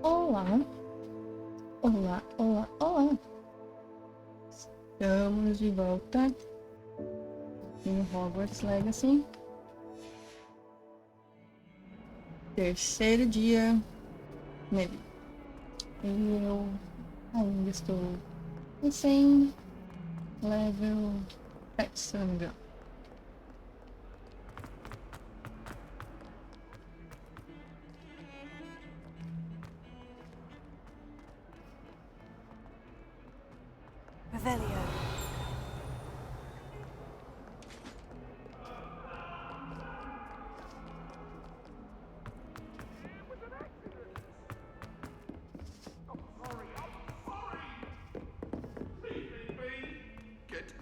Olá, olá, olá, olá. Estamos de volta em Hogwarts Legacy. Terceiro dia nele. E eu ainda estou recém level 7, se não me engano.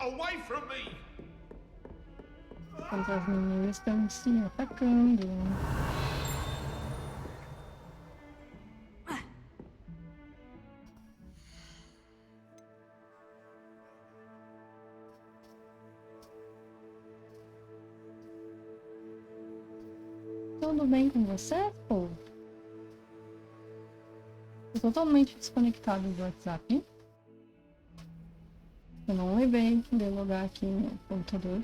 Away from me! Enquanto as meninas estão se atacando. Tudo bem com você, pô? Tô totalmente desconectado do WhatsApp. Eu não lembrei de logar aqui no computador.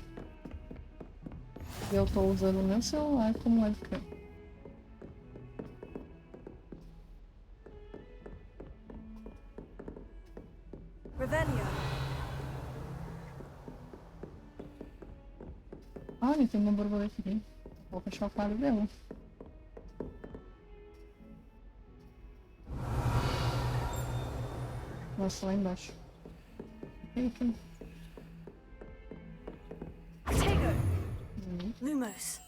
E eu tô usando o meu celular como webcam. Olha, tem uma borboleta aqui. Vou fechar o quadro dela. Nossa, lá embaixo. Eita. Lumos.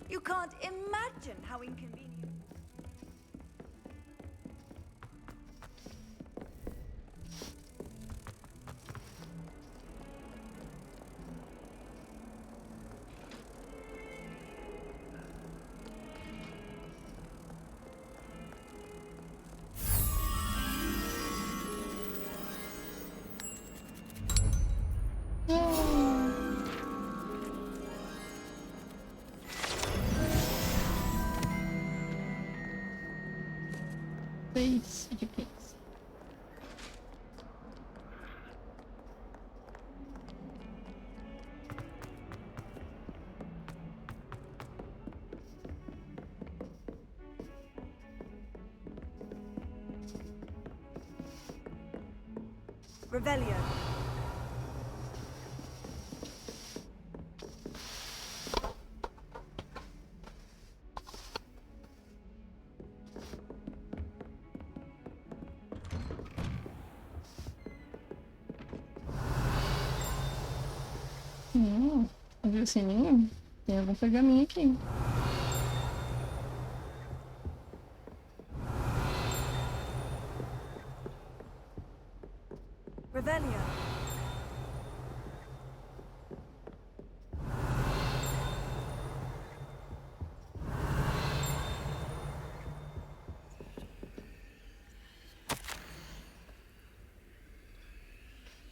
You can't imagine how inconvenient. Seis de 15. Revelio. Viu o sininho? Tem algum pergaminho aqui. Revelio.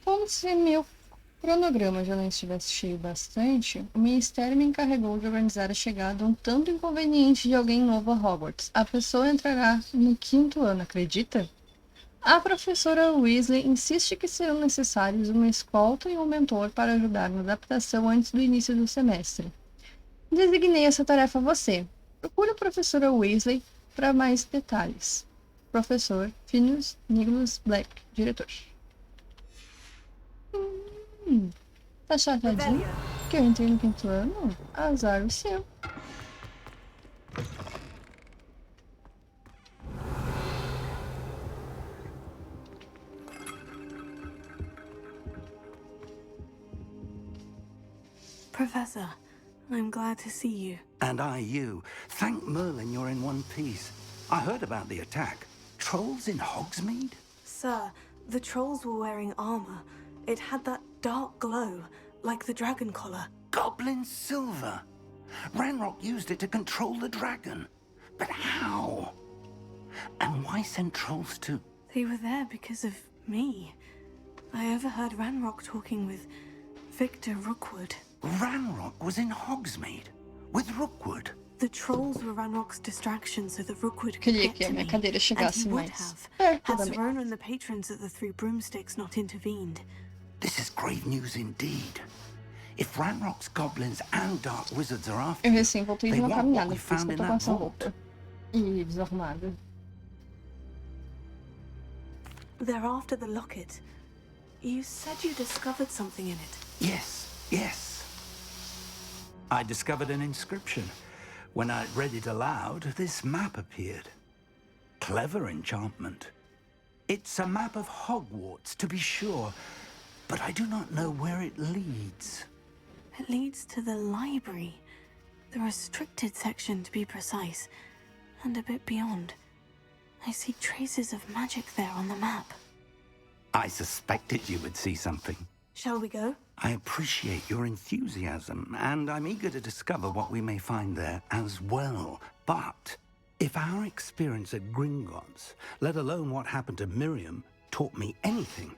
Como se meu cronograma já não estivesse cheio bastante, o Ministério me encarregou de organizar a chegada um tanto inconveniente de alguém novo a Hogwarts. A pessoa entrará no 5º ano, acredita? A professora Weasley insiste que serão necessários uma escolta e um mentor para ajudar na adaptação antes do início do semestre. Designei essa tarefa a você. Procure a professora Weasley para mais detalhes. Professor Phineas Nicholas Black, diretor. Tá chateadinho que eu entrei no 5º ano? Azar o seu. Professor, I'm glad to see you. And I you. Thank Merlin you're in one piece. I heard about the attack. Trolls in Hogsmeade? Sir, the trolls were wearing armor. It had that dark glow, like the dragon collar. Goblin silver. Ranrock used it to control the dragon. But how? And why send trolls to... They were there because of me. I overheard Ranrock talking with Victor Rookwood. Ranrock was in Hogsmeade with Rookwood. The trolls were Ranrock's distraction so that Rookwood could Queria get que a to minha me. cadeira And he chegasse would mais have, perto had da minha. Sirona and the patrons at the Three Broomsticks not intervened. This is grave news indeed. If Ranrock's goblins and dark wizards are after Eu you, recém voltei de they uma want what caminhada, we por isso found que eu in tô com that essa vault. roupa. E desarrumada. They're after the locket. You said you discovered something in it. Yes. I discovered an inscription. When I read it aloud, this map appeared. Clever enchantment. It's a map of Hogwarts, to be sure, but I do not know where it leads. It leads to the library. The restricted section, to be precise. And a bit beyond. I see traces of magic there on the map. I suspected you would see something. Shall we go? I appreciate your enthusiasm, and I'm eager to discover what we may find there as well. But if our experience at Gringotts, let alone what happened to Miriam, taught me anything,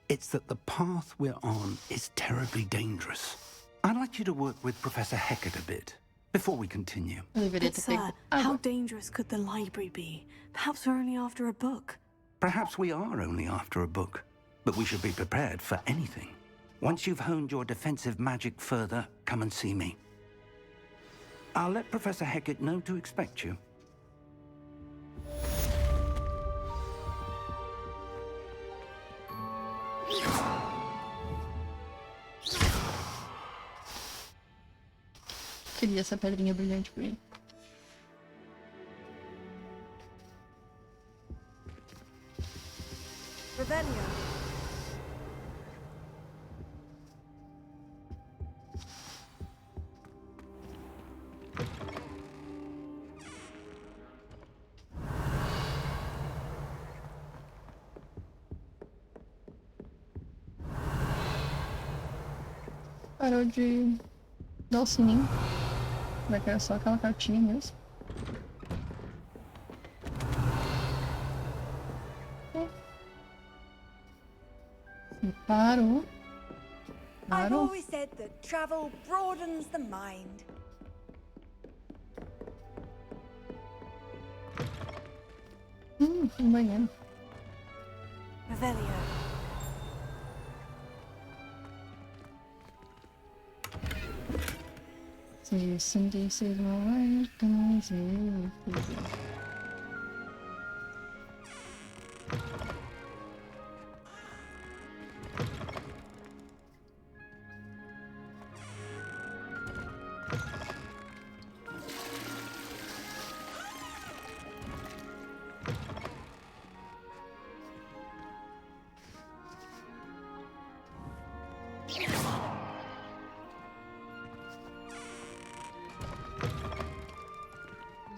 it's that the path we're on is terribly dangerous. I'd like you to work with Professor Hecat a bit before we continue. Eu deveria But ter sir, pego how água. dangerous could the library be? Perhaps we're only after a book. Perhaps we are only after a book, but we should be prepared for anything. Once you've honed your defensive magic further, come and see me. I'll let Professor Hecat know to expect you. Queria essa pedrinha brilhante por ele. Revelio. Parou de dar o sininho. Vai que era só aquela cartinha mesmo. Parou. I've Parou. always said that travel broadens the mind. Um banheiro. Revelio. Isso, this is my life, guys.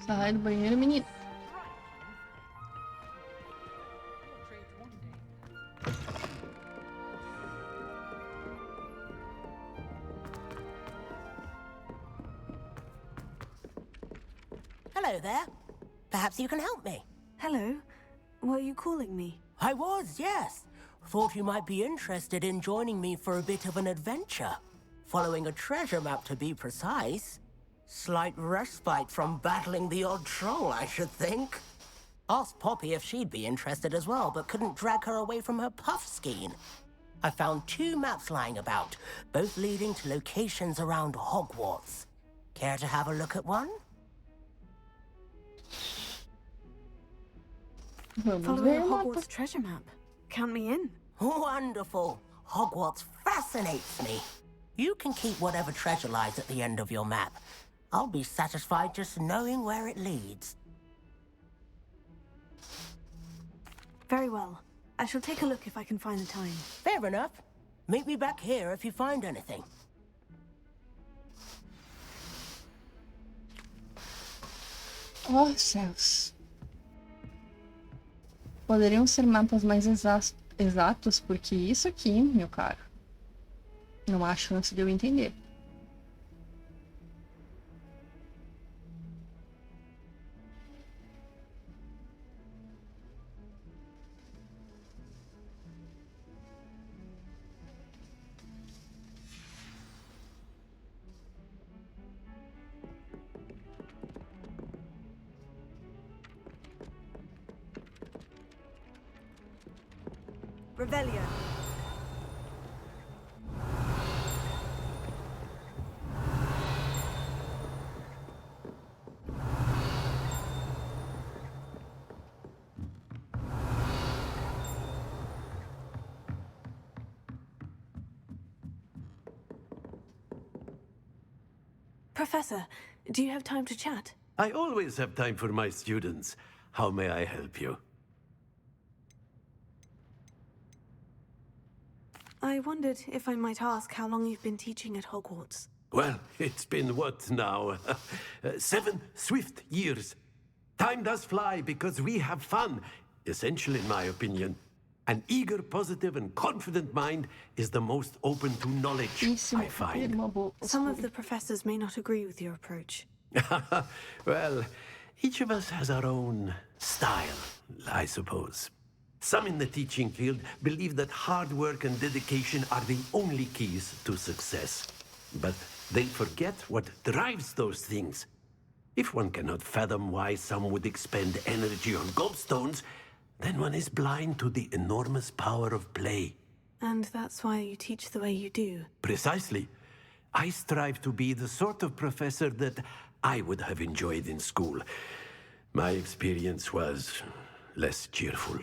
Sai do banheiro, menino. Hello there. Perhaps you can help me. Hello. Were you calling me? I was, yes. Thought you might be interested in joining me for a bit of an adventure. Following a treasure map, to be precise. Slight respite from battling the odd troll, I should think. Asked Poppy if she'd be interested as well, but couldn't drag her away from her puff skein. I found 2 maps lying about, both leading to locations around Hogwarts. Care to have a look at one? Vamos Following ver a o mapa. Hogwarts treasure map. Count me in. Wonderful. Hogwarts fascinates me. You can keep whatever treasure lies at the end of your map. I'll be satisfied just knowing where it leads. Very well. I shall take a look if I can find the time. Fair enough. Meet me back here if you find anything. Oh, céus. Poderiam ser mapas mais exatos, porque isso aqui, meu caro, não há chance de eu entender. Revelio. Professor, do you have time to chat? I always have time for my students. How may I help you? I wondered if I might ask how long you've been teaching at Hogwarts. Well, it's been what now? 7 swift years. Time does fly because we have fun, essential in my opinion. An eager, positive, and confident mind is the most open to knowledge, I find. Some of the professors may not agree with your approach. Well, each of us has our own style, I suppose. Some in the teaching field believe that hard work and dedication are the only keys to success. But they forget what drives those things. If one cannot fathom why some would expend energy on gobstones, then one is blind to the enormous power of play. And that's why you teach the way you do. Precisely. I strive to be the sort of professor that I would have enjoyed in school. My experience was less cheerful.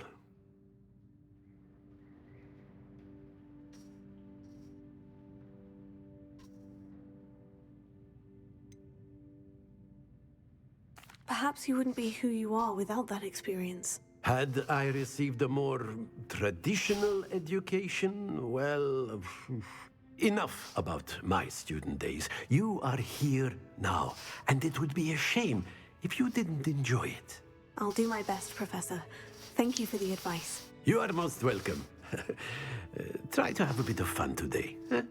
Perhaps you wouldn't be who you are without that experience. Had I received a more traditional education, well, enough about my student days. You are here now, and it would be a shame if you didn't enjoy it. I'll do my best, Professor. Thank you for the advice. You are most welcome. Try to have a bit of fun today. Huh?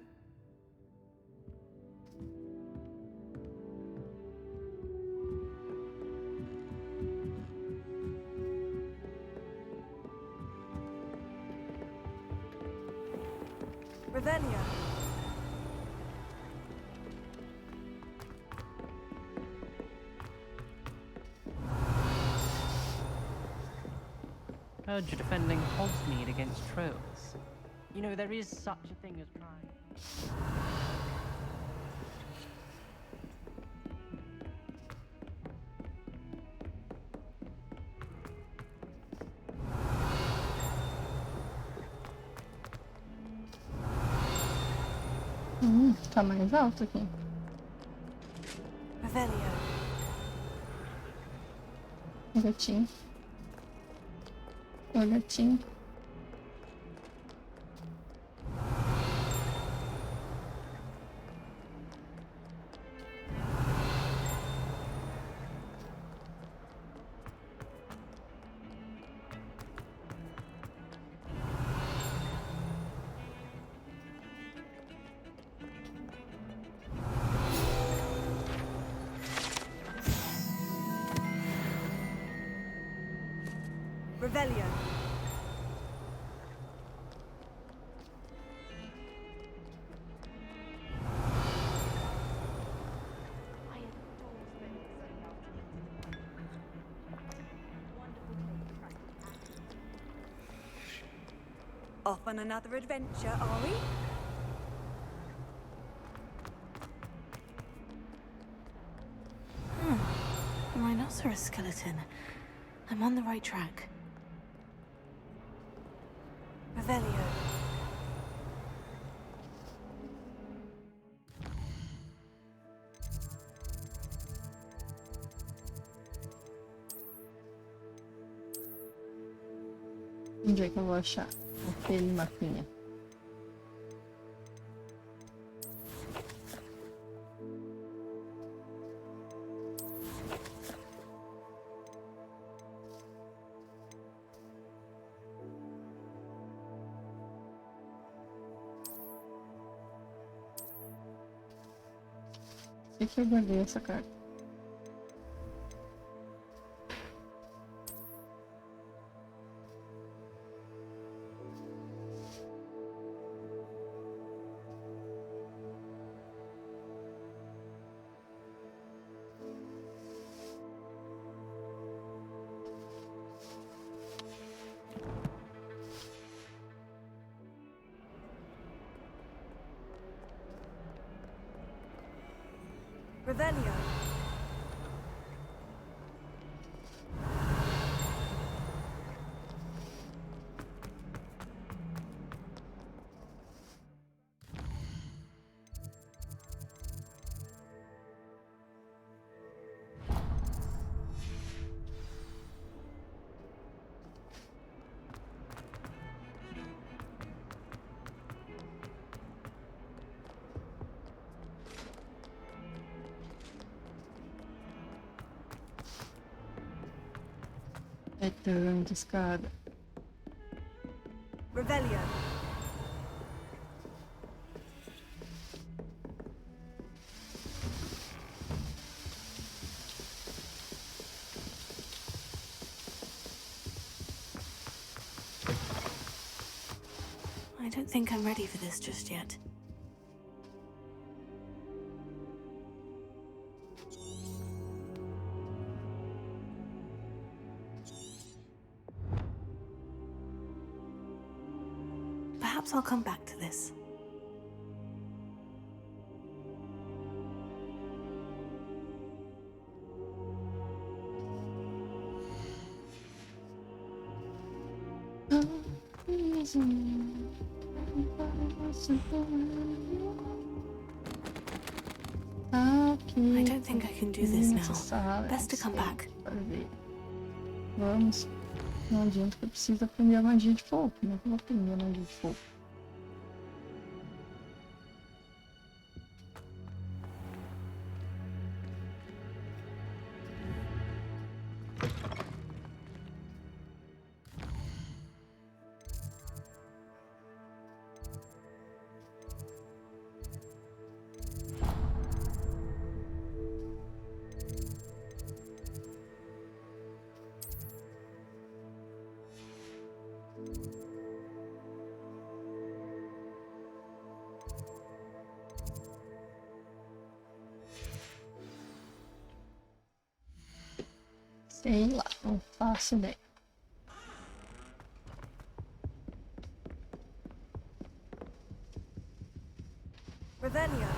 Revelio. Heard you're defending Hogsmeade against trolls. You know, there is such a thing as trying. Tá mais alto aqui. Revelio. O gatinho. O gatinho. Revelio. Off on another adventure, are we? A rhinoceros skeleton. I'm on the right track. Revelio. Onde é que eu vou achar aquele mapinha? Por que eu guardei essa carta? Revelio. É tanta escada. Revelio. I don't think I'm ready for this just yet. Perhaps I'll come back to this. I don't think I can do this now. Best to come back. Vamos. Não adianta que eu preciso aprender a magia de fogo. Como é que eu vou aprender a magia de fogo? Sei lá, não faço ideia. Revelio.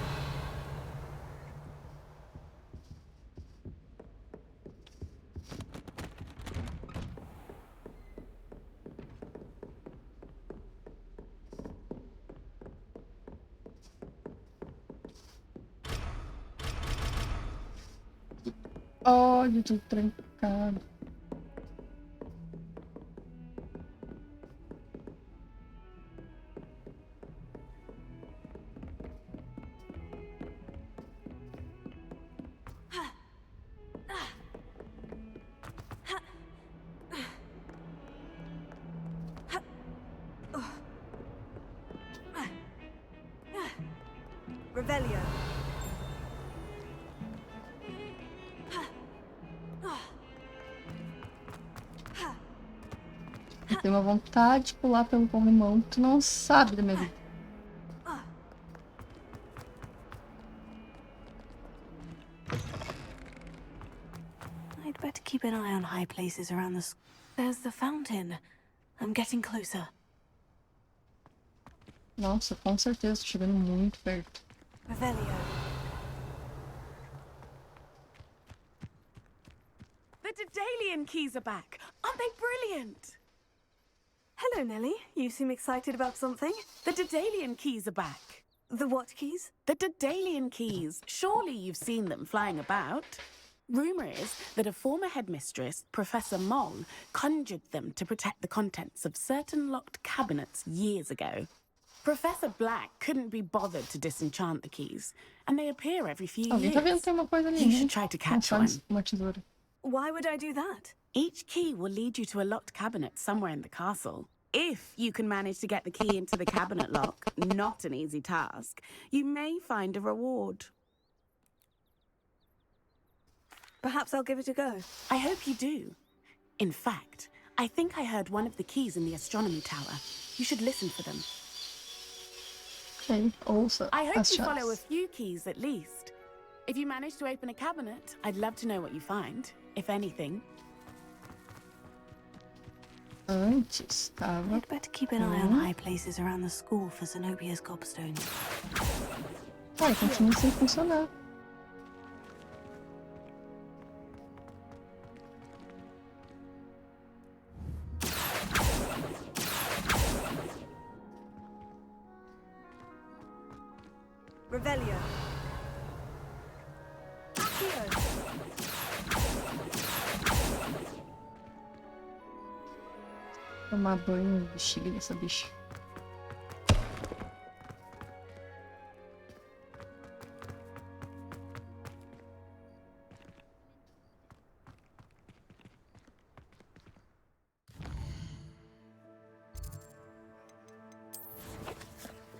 Olha, tudo trancado. Revelio. Eu tenho uma vontade de pular pelo corrimão, tu não sabe da minha vida. I'd better keep an eye on high places around the school. There's the fountain. I'm getting closer. Nossa, com certeza, tô chegando muito perto. Revelio. The Daedalian keys are back. Aren't they brilliant? Hello, Nellie. You seem excited about something. The Daedalian keys are back. The what keys? The Daedalian keys. Surely you've seen them flying about. Rumour is that a former headmistress, Professor Mong, conjured them to protect the contents of certain locked cabinets years ago. Professor Black couldn't be bothered to disenchant the keys, and they appear every few Alguém tá vendo years. que tem uma coisa ali, You né? should try to catch Não one. sabe uma tesoura. Why would I do that? Each key will lead you to a locked cabinet somewhere in the castle. If you can manage to get the key into the cabinet lock, not an easy task, you may find a reward. Perhaps I'll give it a go. I hope you do. In fact, I think I heard one of the keys in the astronomy tower. You should listen for them. Ok, ouça I hope as you follow a chaves. few keys at least. If you manage to open a cabinet, I'd love to know what you find, if anything. Antes tava. I'd better keep an eye on high places around the school for Zenobia's gobstones. Ai, continua sem funcionar. Revelio. Accio. Tomar banho no bexiga dessa bicha.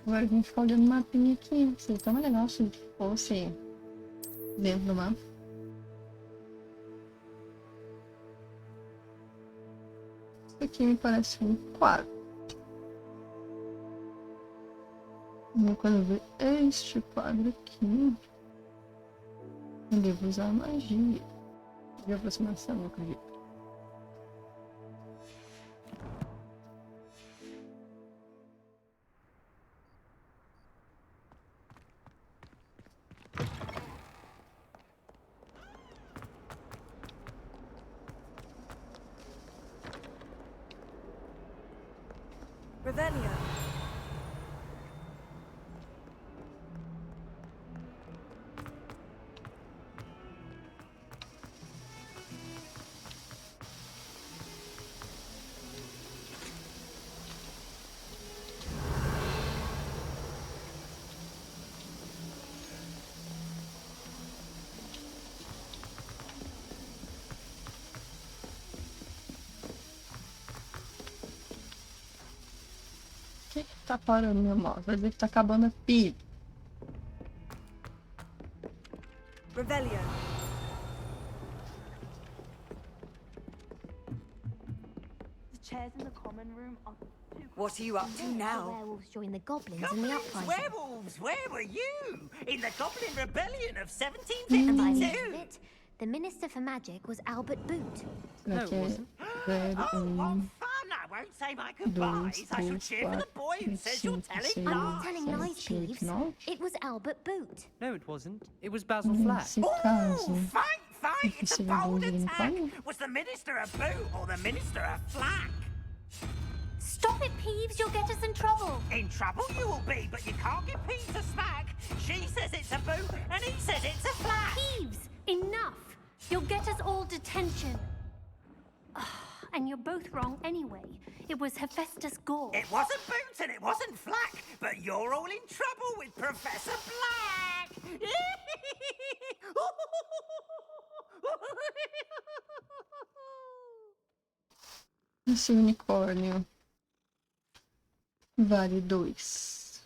Agora a gente fica olhando o mapinha aqui. Seria tão legal se fosse dentro do mapa. Isso aqui me parece um quadro. E quando eu ver este quadro aqui, eu devo usar magia de aproximação, eu acredito. Revelio. O que tá parando meu mouse? Vai dizer que tá acabando a pilha. Revelio. The chairs in the common room are too What are you up to The now? werewolves joined the goblins in the uprising. Werewolves, where were you? In the Goblin Rebellion of And by the 1752? end of it, the Minister for Magic was Albert Boot. Será que é 0, Oh, 1, what fun! I won't say my 2, goodbyes. I shall 3, cheer for the 4, boy who says you're 5, telling 6, I'm not lies. telling lies, 7, 8, Peeves. 9. It was Albert Boot. No, it wasn't. It was Basil Flack. Nesse caso, Ooh, fight, fight! It's a seria bom bold de attack. limpar. Was the Minister a boot or the Minister a flack? Stop it, Peeves! You'll get us in trouble. In trouble you will be, but you can't give Pete a smack. She says it's a boot, and he says it's a flack. Peeves, enough! You'll get us all detention. And you're both wrong anyway. It was Hephaestus Gore. It wasn't boot and it wasn't flack, but you're all in trouble with Professor Black. esse unicórnio vale 2.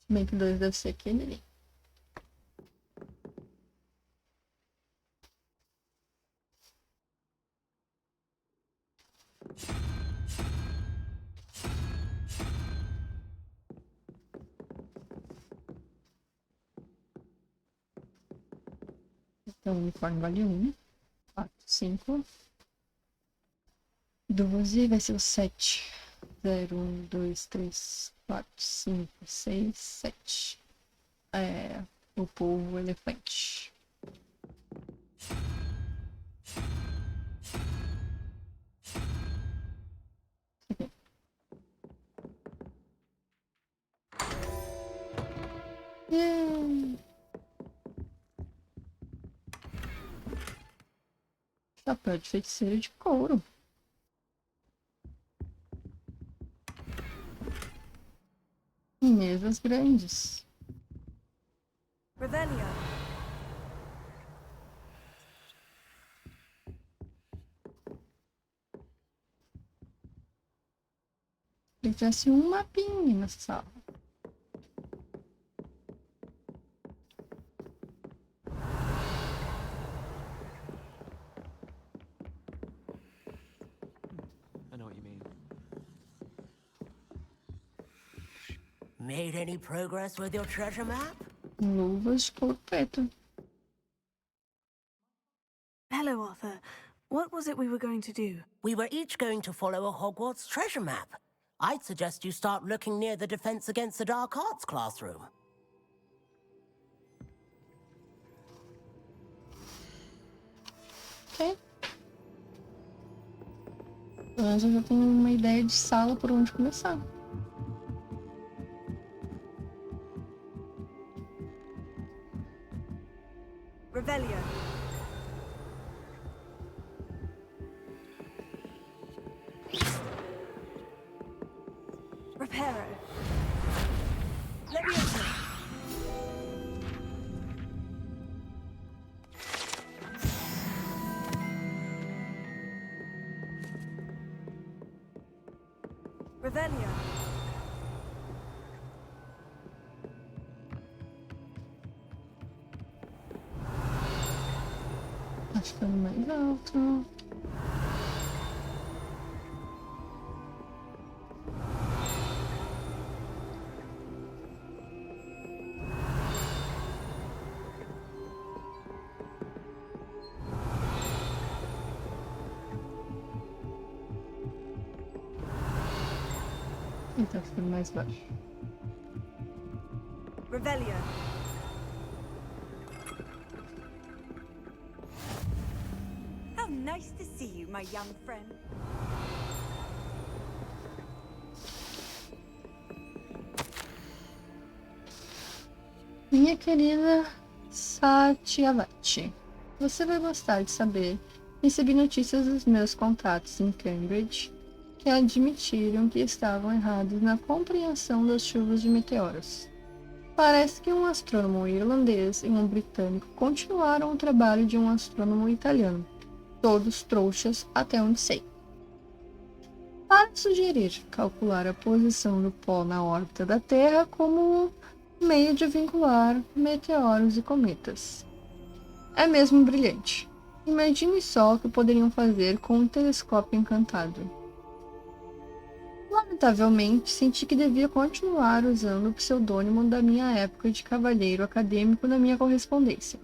Se bem que 2 deve ser aquele ali. Então, o unicórnio vale 1, 4, 5. 12 vai ser o 7. 0, 1, 2, 3, 4, 5, 6, 7. É o polvo elefante. Aqui. Yay! Chapéu de feiticeiro de couro. E mesas grandes. Revelio. Ele tivesse um mapinha nessa sala. I know what you mean. Made any progress with your treasure map? Luvas de couro preto. Hello, Arthur. What was it we were going to do? We were each going to follow a Hogwarts treasure map. I'd suggest you start looking near the Defense Against the Dark Arts classroom. Ok. Pelo menos eu já tenho uma ideia de sala por onde começar. Revelio. Reparo. Leviosa. Revelio. Acho que é o mais alto. E tá ficando mais baixo. Revelio. How nice to see you, my young friend. Minha querida Satyavati, você vai gostar de saber. Recebi notícias dos meus contatos em Cambridge que admitiram que estavam errados na compreensão das chuvas de meteoros. Parece que um astrônomo irlandês e um britânico continuaram o trabalho de um astrônomo italiano, todos trouxas até onde sei. Para sugerir calcular a posição do pó na órbita da Terra como um meio de vincular meteoros e cometas. É mesmo brilhante. Imagine só o que poderiam fazer com um telescópio encantado. Lamentavelmente, senti que devia continuar usando o pseudônimo da minha época de cavalheiro acadêmico na minha correspondência.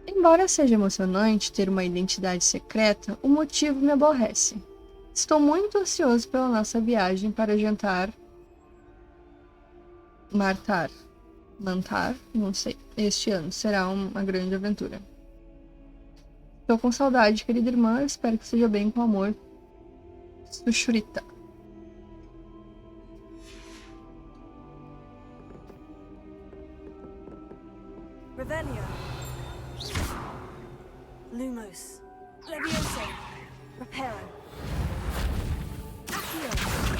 Embora seja emocionante ter uma identidade secreta, o motivo me aborrece. Estou muito ansioso pela nossa viagem para jantar. Mantar, não sei. Este ano será uma grande aventura. Estou com saudade, querida irmã. Espero que seja bem com amor. Sushurita. Revelio. Lumos. Leviosa. Reparo. Accio.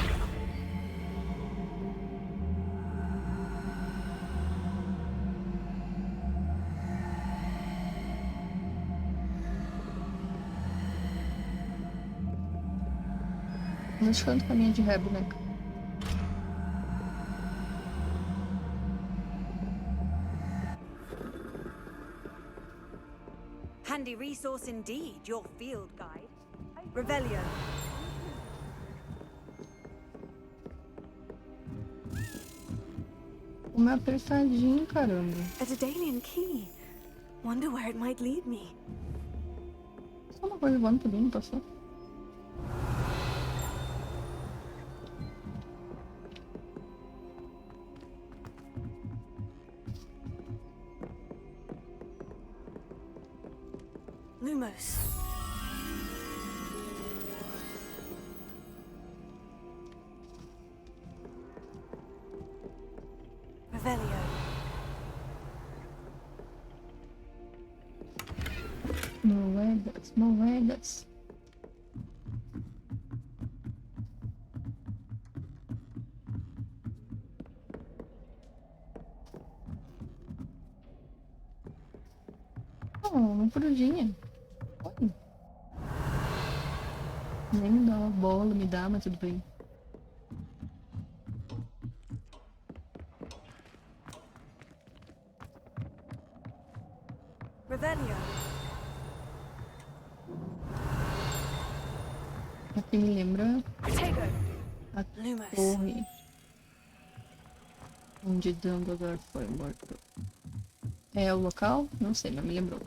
Nos canto caminho de ré, boneca. Handy resource indeed, your field guide. Revelio. Uma apertadinho, caramba. A Daedalian key. Wonder where it might lead me. Só uma coisa voando também, não passou? Lumos. Revelio. Moedas. Oh, uma corujinha. Oi. Nem dá uma bola, me dá, mas tudo bem. Revelio. Aqui me lembra Protego. a torre onde Dumbledore foi morto. É o local? Não sei, mas me lembrou.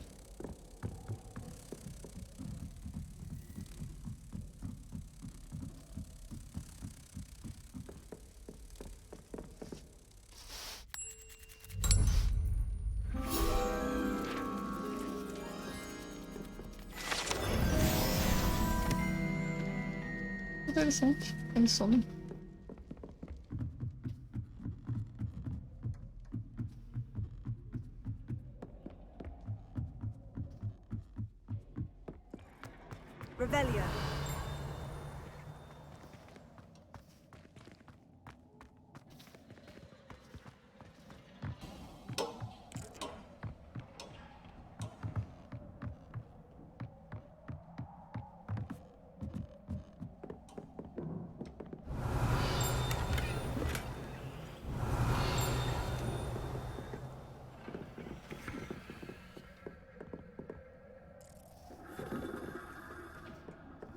Interessante. Ele some. Revelio.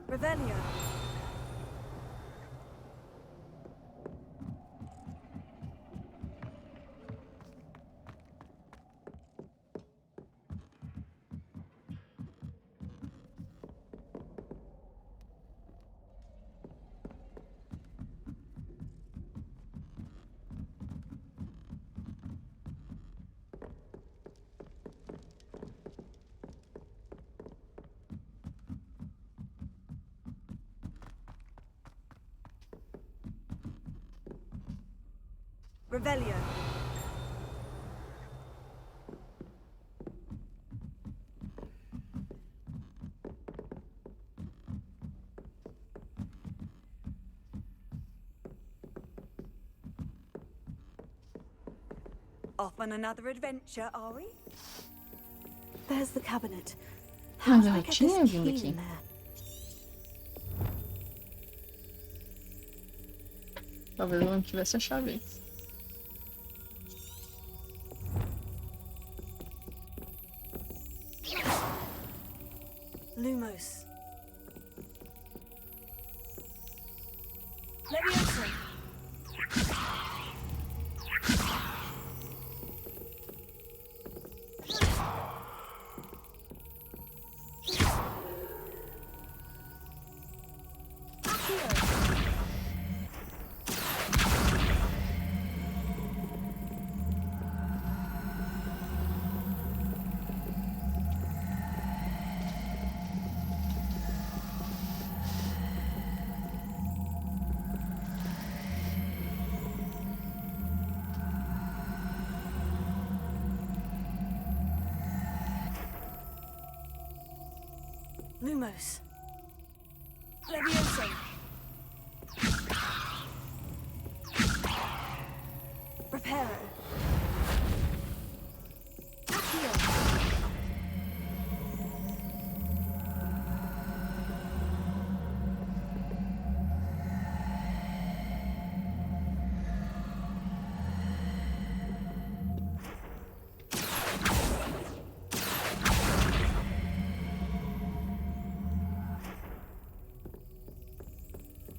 Revelio. Revelio. Off on another adventure, are we? There's the cabinet. How Mas do I ela get tinha this vindo key aqui. in there? Talvez ela não tivesse a chave. Lumos. Leviosa. Lumos. Leviosa. Reparo. Accio.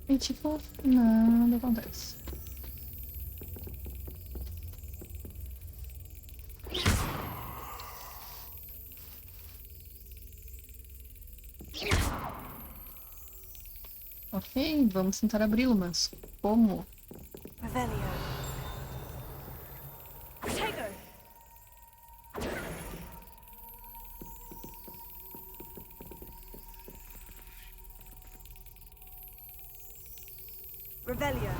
E tipo, nada acontece. Ok, vamos tentar abri-lo, mas como? Revelio. Protego. Revelio.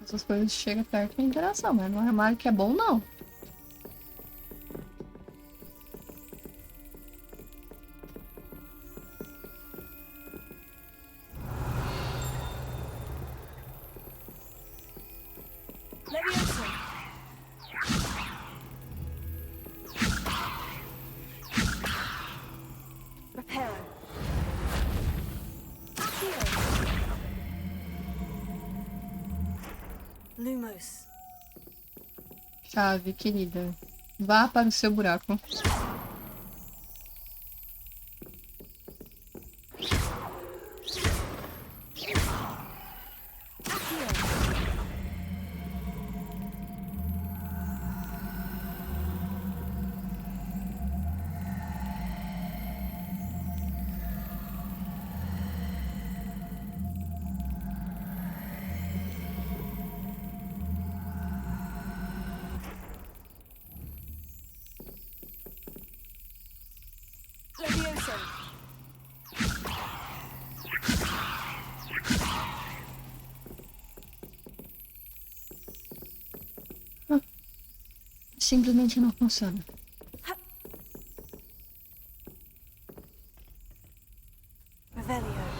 Essas coisas chegam perto da interação, mas não é armário que é bom, não. Leviosa. Reparo. Accio. Lumos. Chave, querida. Vá para o seu buraco. Levioso. Simplesmente não funciona. Revelio.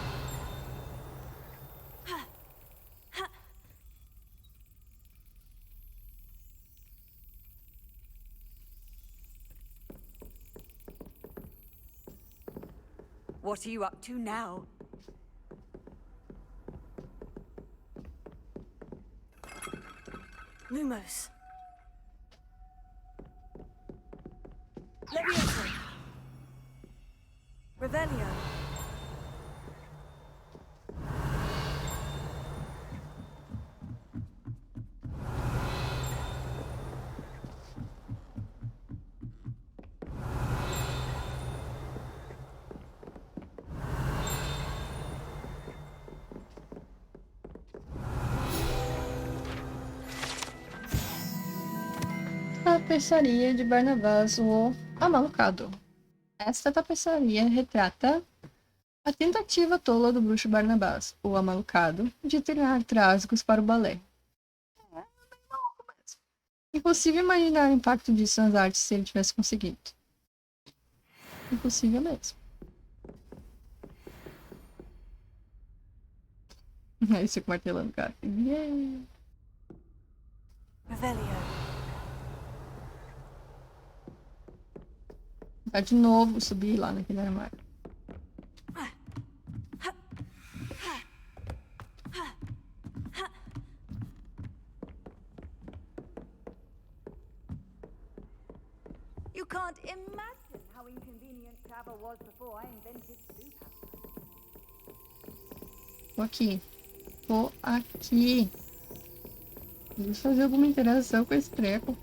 What are you up to now? Lumos. Levioso. Revelio. Tapeçaria de Barnabás, o Amalucado. Esta tapeçaria retrata a tentativa tola do bruxo Barnabás, o Amalucado, de trilhar trasgos para o balé. Impossível imaginar o impacto disso nas artes se ele tivesse conseguido. Impossível mesmo. Aí você martelando, cara. Yeah. Revelio. Tá de novo subir lá naquele armário. You can't imagine how inconvenient travel was before I invented sleep apparatus. Tô aqui. Tô aqui. Deixa eu fazer alguma interação com esse treco.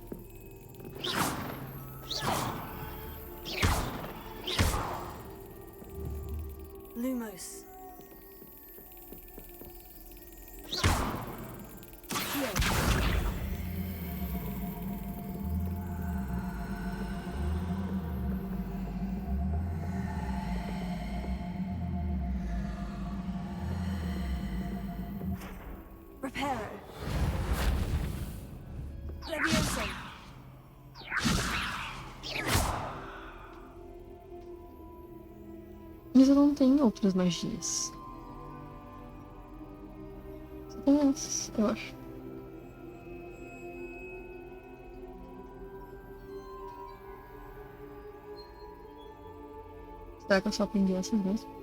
Lumos. Reparo. Levioso. Mas eu não tenho outras magias. Só tem essas, eu acho. Será que eu só aprendi essas mesmo?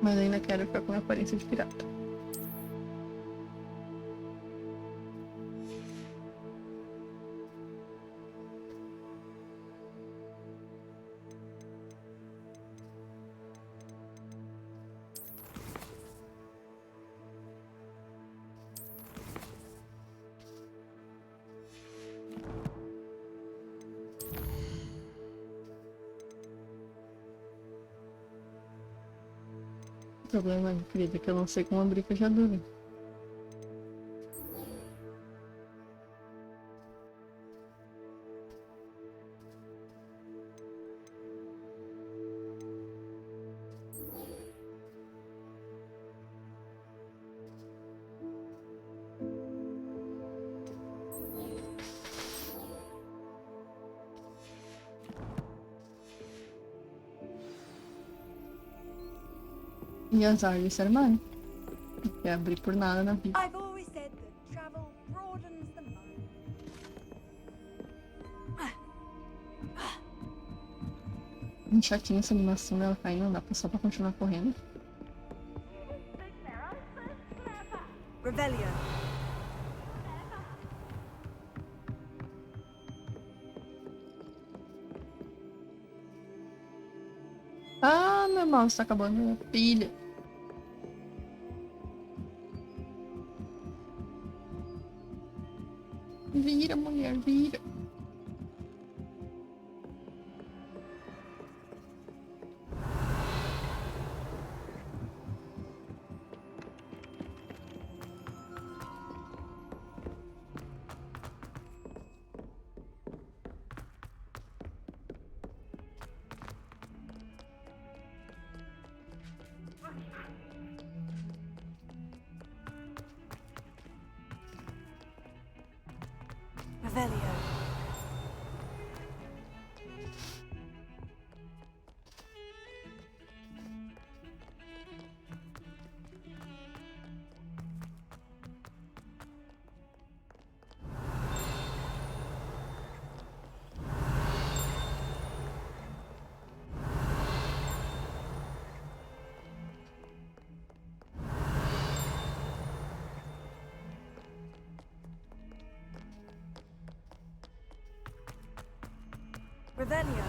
Mas ainda quero ficar com a aparência de pirata. O problema, querida, é que eu não sei como abrir fechadura. E as árvores se armaram. Não quer abrir por nada na vida. I've always said that travel broadens the mind. Muito chatinha essa animação dela caindo, não dá só pra continuar correndo. Revelio. Ah, meu mouse tá acabando a pilha. Vira, mulher, vira. Revelio. Revelio.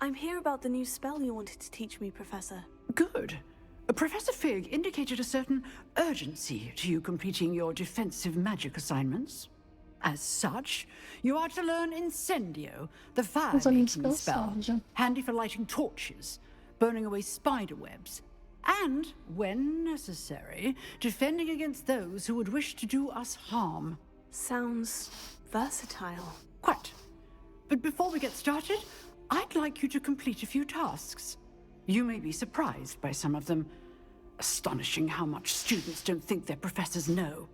I'm here about the new spell you wanted to teach me, Professor. Good. Professor Fig indicated a certain urgency to you completing your defensive magic assignments. As such, you are to learn Incendio, the fire-making spell, handy for lighting torches, burning away spider webs, and, when necessary, defending against those who would wish to do us harm. Sounds versatile. Quite. But before we get started, I'd like you to complete a few tasks. You may be surprised by some of them. Astonishing how much students don't think their professors know.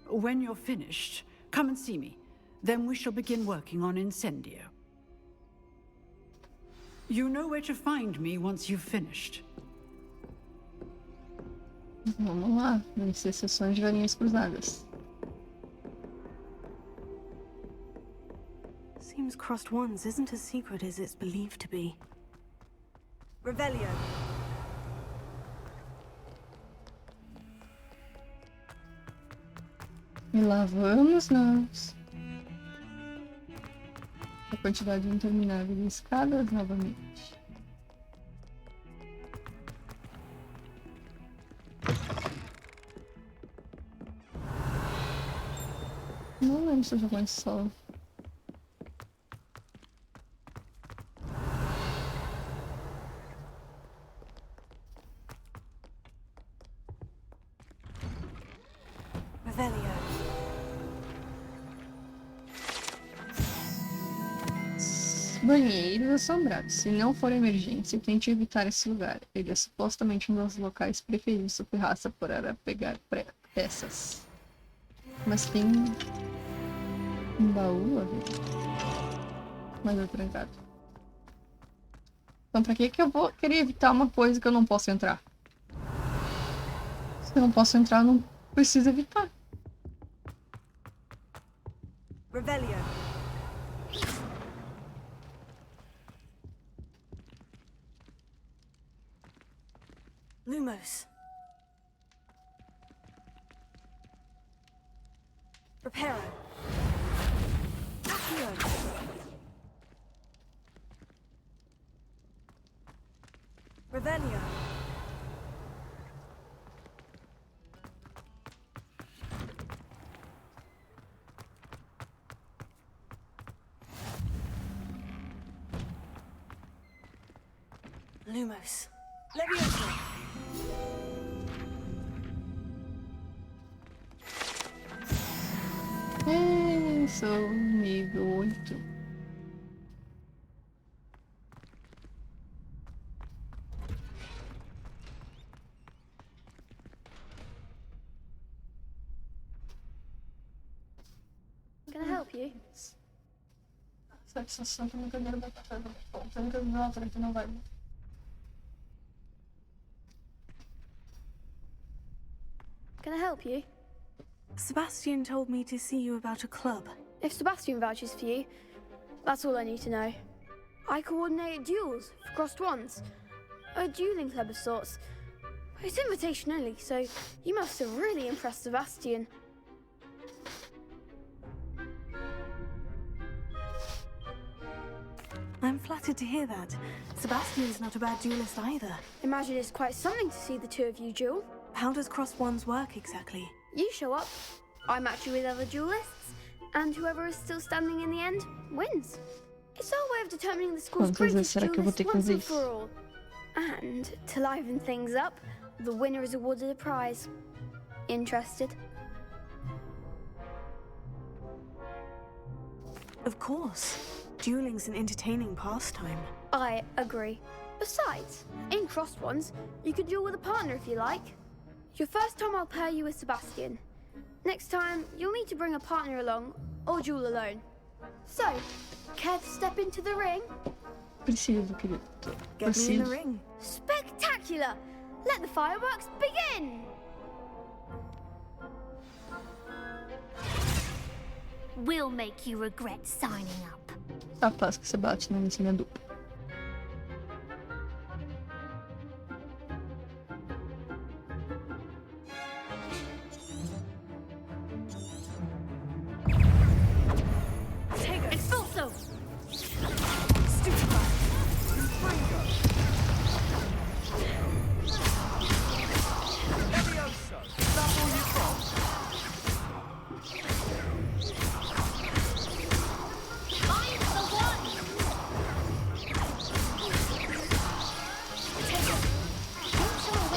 When you're finished, come and see me. Then we shall begin working on Incendio. You know where to find me once you've finished. Vamos lá, vencer sessões de varinhas cruzadas. Seems crossed wands isn't as secret as it's believed to be. Revelio. E lá vamos nós. A quantidade interminável de escadas novamente. Não lembro se eu já conheço solo. Revelio. Banheiros assombrados. Se não for emergência, tente evitar esse lugar. Ele é supostamente um dos locais preferidos super raça para pegar peças. Mas tem um baú ali. Mas é trancado. Então pra que eu vou querer evitar uma coisa que eu não posso entrar? Se eu não posso entrar, eu não preciso evitar. Revelio. Lumos. Reparo. Accio. Revelio. Lumos. Leviosa. Sou nível 8. Can I help you? Essa sensação que nunca deu batata no ponto. Eu nunca vi uma outra que não vai. Can I help you? Sebastian told me to see you about a club. If Sebastian vouches for you, that's all I need to know. I coordinate duels for crossed wands. A dueling club of sorts. It's invitation only, so you must have really impressed Sebastian. I'm flattered to hear that. Sebastian's not a bad duelist either. Imagine it's quite something to see the two of you duel. How does crossed wands work exactly? You show up, I match you with other duelists, and whoever is still standing in the end wins. It's our way of determining the school's greatest duelist once and for all. And to liven things up, the winner is awarded a prize. Interested? Of course. Dueling's an entertaining pastime. I agree. Besides, in crossed ones, you can duel with a partner if you like. Your first time I'll pair you with Sebastian. Next time, you'll need to bring a partner along, or duel alone. So, care to step into the ring? Preciso, querido. Get me in the ring. Spectacular! Let the fireworks begin! We'll make you regret signing up. Capaz que você bate na linha dupla. Expulso!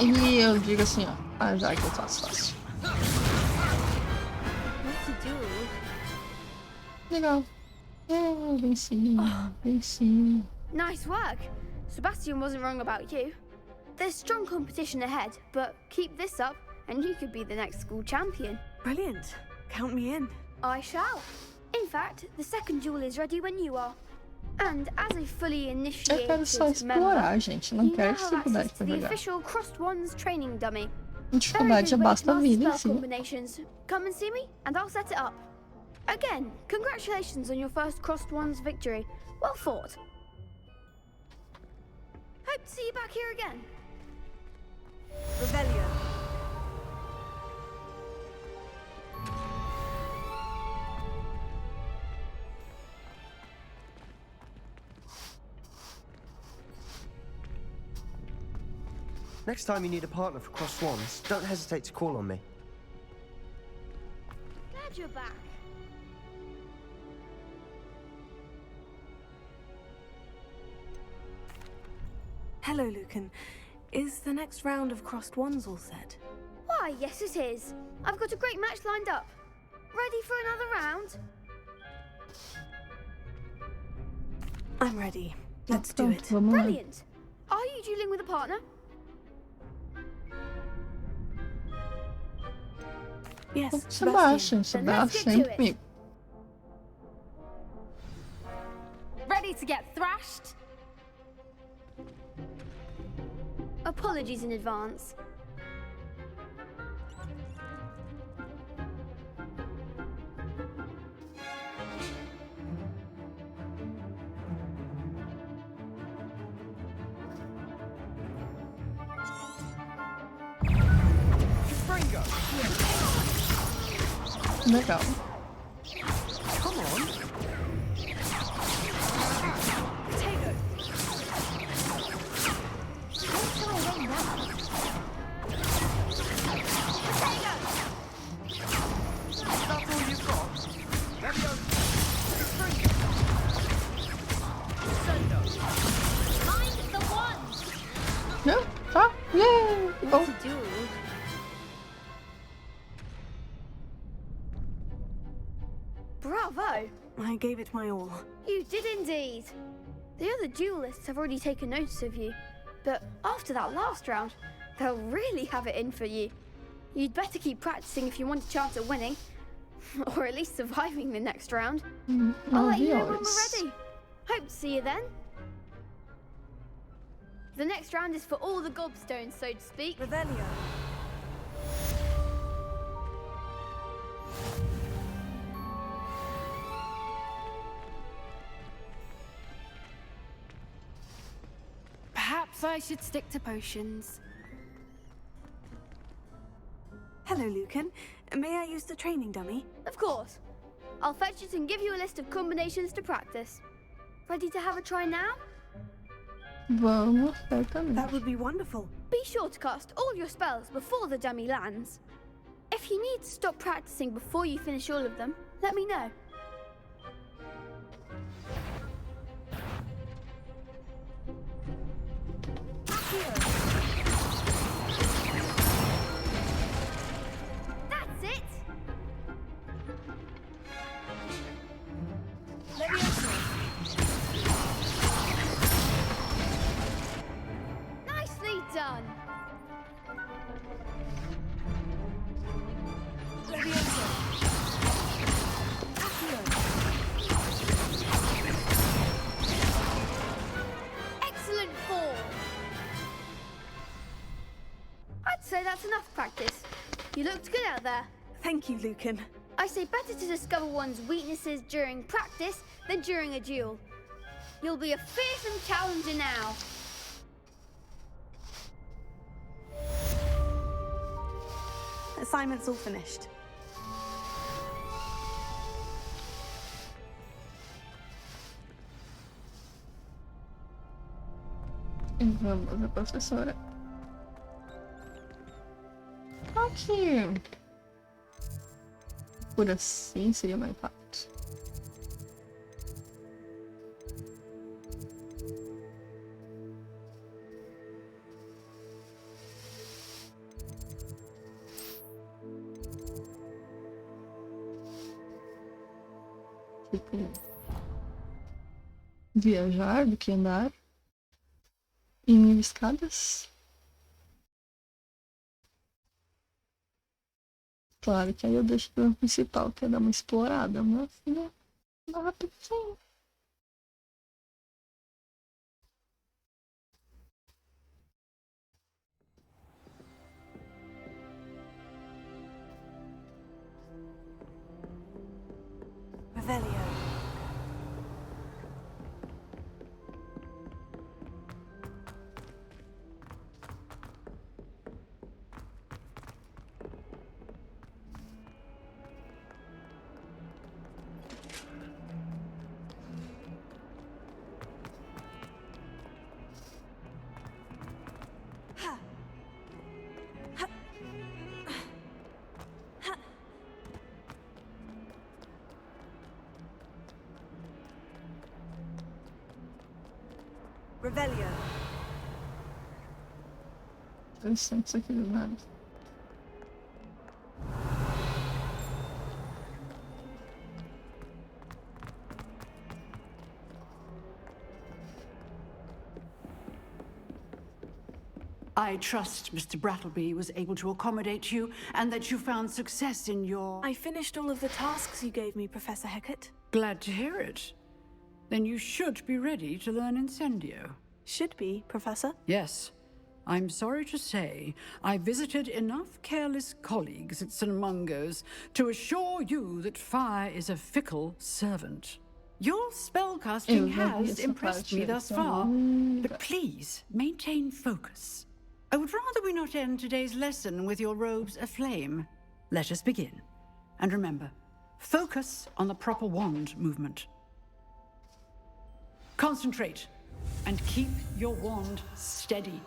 E eu digo assim, ó. Ah, já que eu faço fácil. Legal. Venci. Venci. Nice work. Sebastian wasn't wrong about you. There's strong competition ahead, but keep this up and you could be the next school champion. Brilliant. Count me in. I shall. In fact, the second duel is ready when you are. And as a fully initiated Eu quero só explorar, gente. Não quero dificuldade pra the jogar. official Crossed Wands training dummy. Dificuldade já basta a vida em si. Combinations. Come and see me, and I'll set it up. Again, congratulations on your first Crossed Wands victory. Well fought. Hope to see you back here again. Rebellion. Next time you need a partner for Cross Swans, don't hesitate to call on me. Glad you're back. Hello, Lucan. Is the next round of crossed wands all set? Why, yes it is. I've got a great match lined up. Ready for another round? I'm ready. Let's do it. Brilliant. Are you dueling with a partner? Yes, Sebastian comigo. Ready to get thrashed? Apologies in advance. Legal. Come on. Potato. That's all you've got? Mind the wands! Yay! What's a duel? Bravo! I gave it my all. You did indeed. The other duelists have already taken notice of you, but after that last round, they'll really have it in for you. You'd better keep practicing if you want a chance at winning, or at least surviving the next round. I'll let you know when we're ready. Hope to see you then. The next round is for all the gobstones, so to speak. Revelio. Perhaps I should stick to potions. Hello, Lucan. May I use the training dummy? Of course. I'll fetch it and give you a list of combinations to practice. Ready to have a try now? Vamos, certamente. That would be wonderful. Be sure to cast all your spells before the dummy lands. If you need to stop practicing before you finish all of them, let me know. That's it! Nicely done! Excellent fall! I'd say that's enough practice. You looked good out there. Thank you, Lucan. I say better to discover one's weaknesses during practice than during a duel. You'll be a fearsome challenger now. Assignment's all finished. E vamos, a professora. Aqui. Por assim seria mais fácil. Tipo, viajar do que andar em 1000 escadas. Claro que aí eu deixo o plano principal, que é dar uma explorada, mas né, dá rapidinho. Revelio. Revelio. Interessante isso aqui do nada. I trust Mr. Brattleby was able to accommodate you and that you found success in your... I finished all of the tasks you gave me, Professor Hecat. Glad to hear it. Then you should be ready to learn Incendio. Should be, Professor? Yes. I'm sorry to say, I visited enough careless colleagues at St. Mungo's to assure you that fire is a fickle servant. Your spellcasting has impressed me thus far, but please maintain focus. I would rather we not end today's lesson with your robes aflame. Let us begin. And remember, focus on the proper wand movement. Concentrate and keep your wand steady.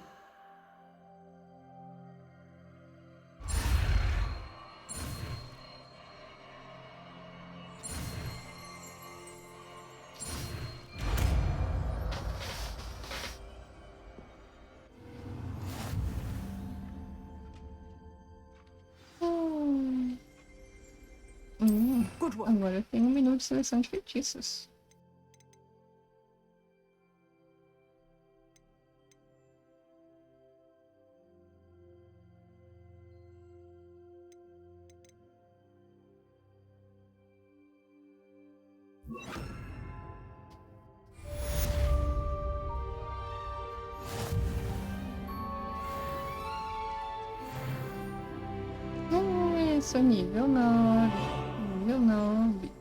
Agora eu tenho 1 minuto de seleção de feitiços. Isso, nível 9. Nível 9.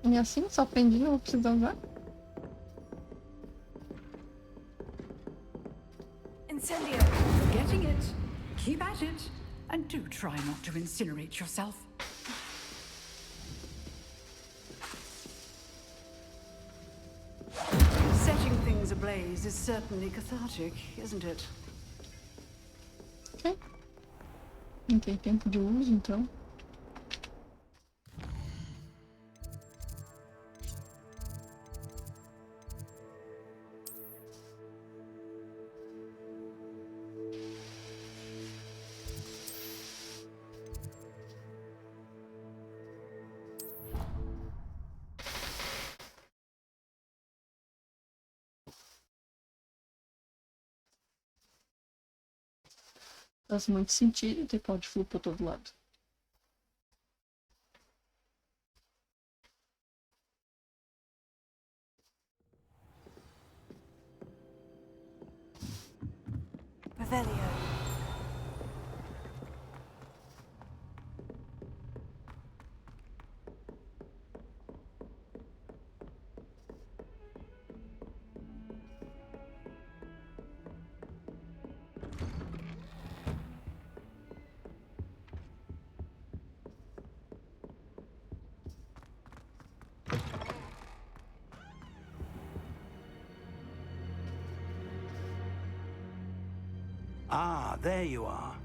E assim, só aprendi, não vou precisar usar. Incendio. Getting it. Keep at it. And do try not to incinerate yourself. Setting things ablaze is certainly cathartic, isn't it? Ok. Não tem tempo de uso, então. Faz muito sentido ter pau de flu pra todo lado. Revelio. Ah, there you are.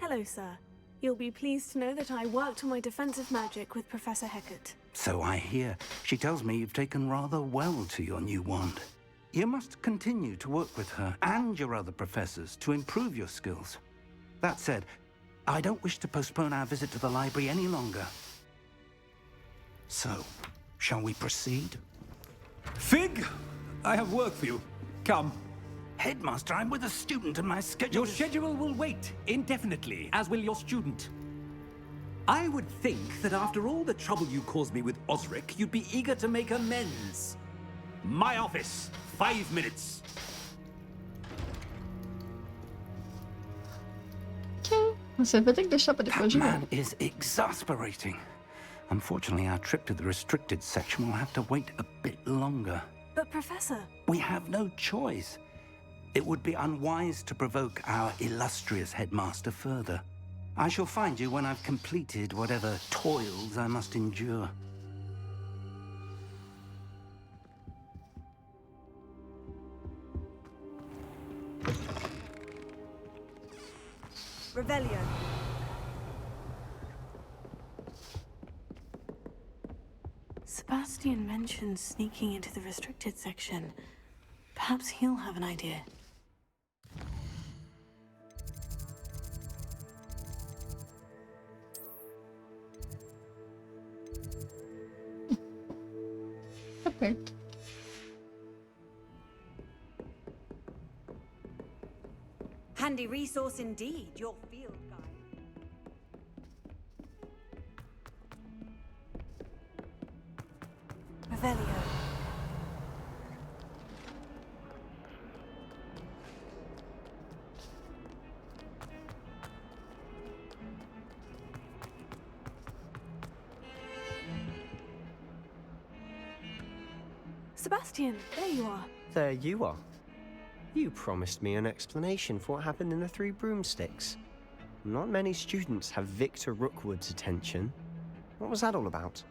Hello, sir. You'll be pleased to know that I worked on my defensive magic with Professor Hecat. So I hear. She tells me you've taken rather well to your new wand. You must continue to work with her and your other professors to improve your skills. That said, I don't wish to postpone our visit to the library any longer. So, shall we proceed? Fig! I have work for you. Come. Headmaster, I'm with a student and my schedule Your schedule will wait indefinitely, as will your student. I would think that after all the trouble you caused me with Osric, you'd be eager to make amends. My office, 5 minutes. Ok. Você vai ter que deixar pra depois de That novo. man is exasperating. Unfortunately, our trip to the restricted section will have to wait a bit longer. But, Professor... We have no choice. It would be unwise to provoke our illustrious headmaster further. I shall find you when I've completed whatever toils I must endure. Revelio. Sebastian mentioned sneaking into the restricted section. Perhaps he'll have an idea. Tá perto. Handy resource indeed, your field guide. Revelio. Sebastian, there you are. There you are. You promised me an explanation for what happened in the Three Broomsticks. Not many students have Victor Rookwood's attention. What was that all about?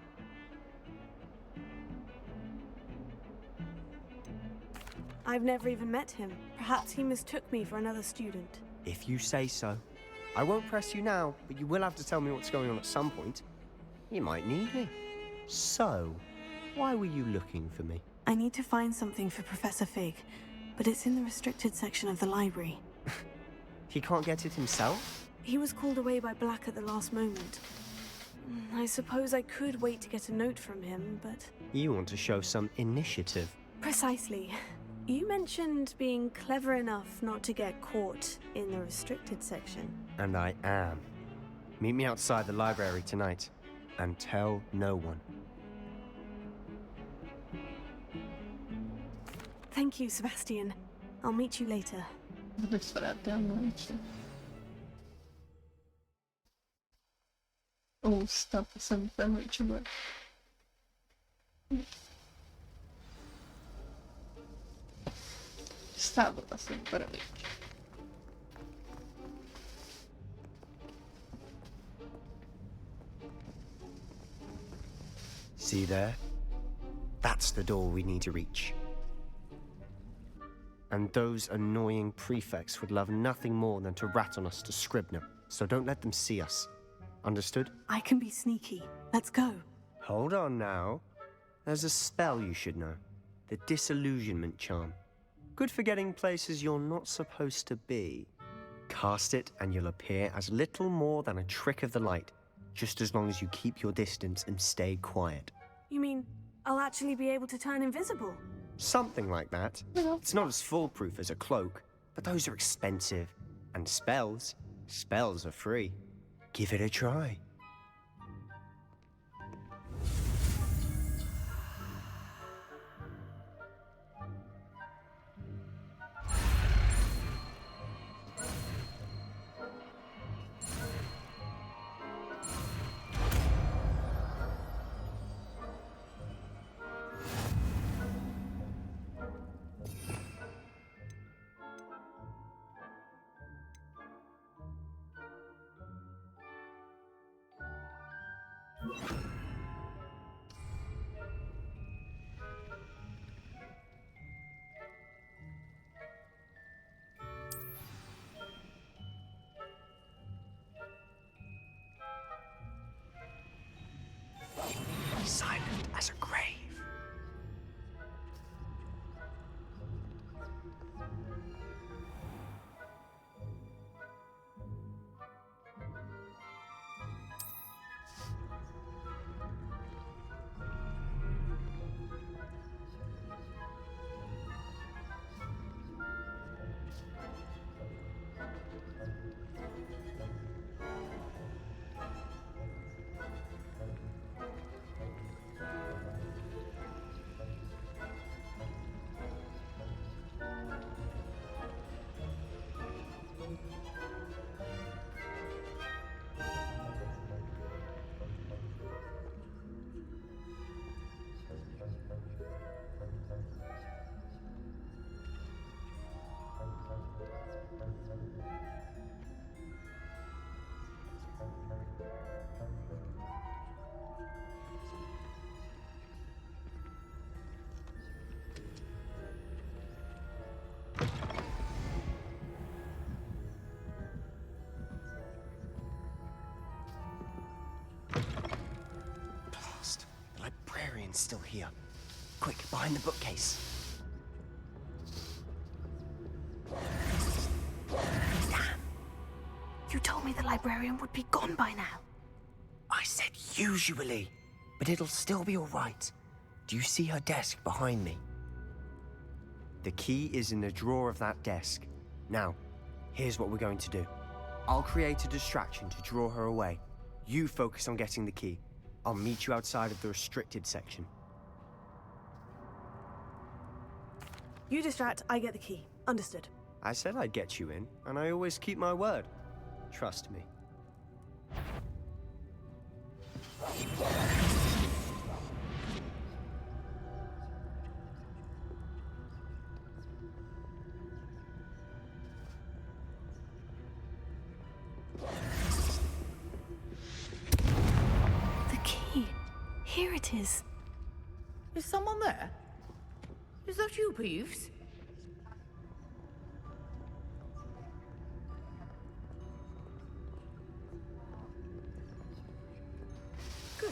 I've never even met him. Perhaps he mistook me for another student. If you say so. I won't press you now, but you will have to tell me what's going on at some point. You might need me. So, why were you looking for me? I need to find something for Professor Fig, but it's in the restricted section of the library. He can't get it himself? He was called away by Black at the last moment. I suppose I could wait to get a note from him, but... You want to show some initiative. Precisely. You mentioned being clever enough not to get caught in the restricted section. And I am. Meet me outside the library tonight, and tell no one. Thank you, Sebastian. I'll meet you later. Vou esperar até a noite. Ou está passando da noite agora. Estava passando para a noite. See there? That's the door we need to reach. And those annoying prefects would love nothing more than to rat on us to Scribner, so don't let them see us. Understood? I can be sneaky. Let's go. Hold on now. There's a spell you should know. The Disillusionment Charm. Good for getting places you're not supposed to be. Cast it and you'll appear as little more than a trick of the light, just as long as you keep your distance and stay quiet. You mean I'll actually be able to turn invisible? Something like that. It's not as foolproof as a cloak, but those are expensive. And spells are free. Give it a try. Silent as a grave. The librarian's still here. Quick, behind the bookcase. Damn. You told me the librarian would be gone by now. I said usually, but it'll still be all right. Do you see her desk behind me? The key is in the drawer of that desk. Now, here's what we're going to do. I'll create a distraction to draw her away. You focus on getting the key. I'll meet you outside of the restricted section. You distract, I get the key. Understood. I said I'd get you in, and I always keep my word. Trust me. The key. Here it is. Is someone there? Is that you, Peeves? Good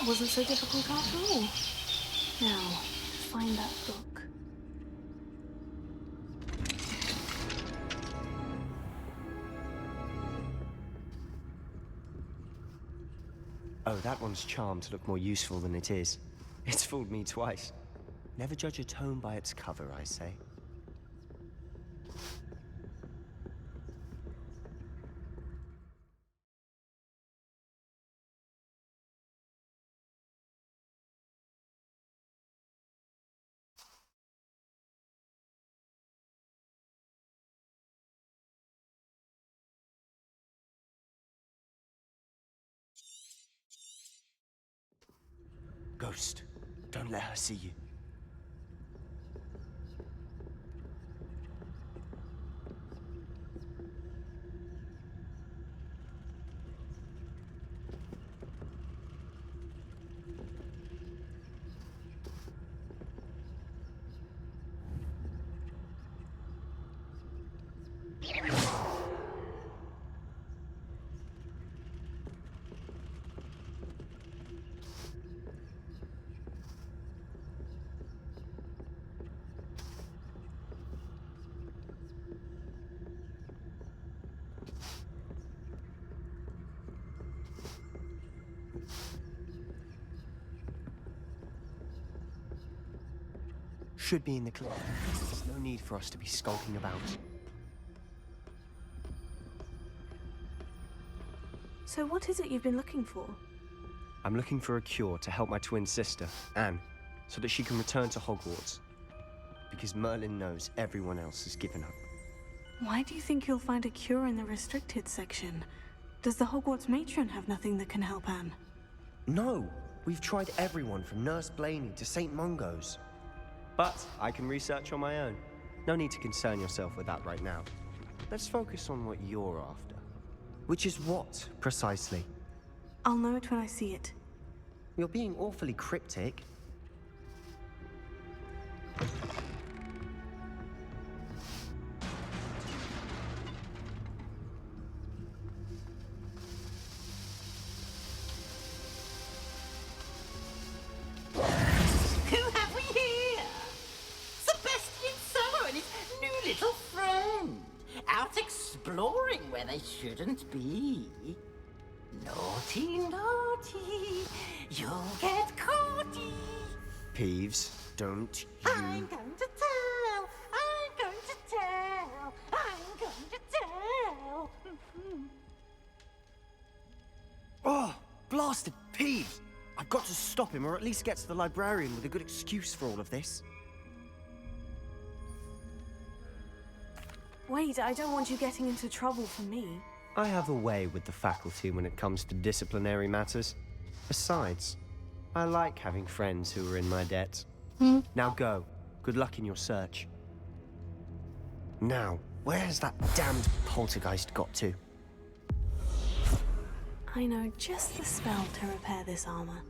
that wasn't so difficult after all. Now, find that book. Oh, that one's charmed to look more useful than it is. It's fooled me twice. Never judge a tome by its cover, I say. Ghost, don't let her see you. Should be in the clear. There's no need for us to be skulking about. So what is it you've been looking for? I'm looking for a cure to help my twin sister, Anne, so that she can return to Hogwarts. Because Merlin knows everyone else has given up. Why do you think you'll find a cure in the restricted section? Does the Hogwarts matron have nothing that can help Anne? No! We've tried everyone from Nurse Blaney to St. Mungo's. But I can research on my own. No need to concern yourself with that right now. Let's focus on what you're after. Which is what, precisely? I'll know it when I see it. You're being awfully cryptic. Who have we here? Sebastian Summer and his new little friend. Out exploring where they shouldn't be. Naughty, naughty. You'll get caughty. Peeves, don't you... I'm going to tell. I'm going to tell. I'm going to tell. Oh, blasted Peeves! I've got to stop him, or at least get to the librarian with a good excuse for all of this. Wait, I don't want you getting into trouble for me. I have a way with the faculty when it comes to disciplinary matters. Besides, I like having friends who are in my debt. Now go. Good luck in your search. Now, where has that damned poltergeist got to? I know just the spell to repair this armor.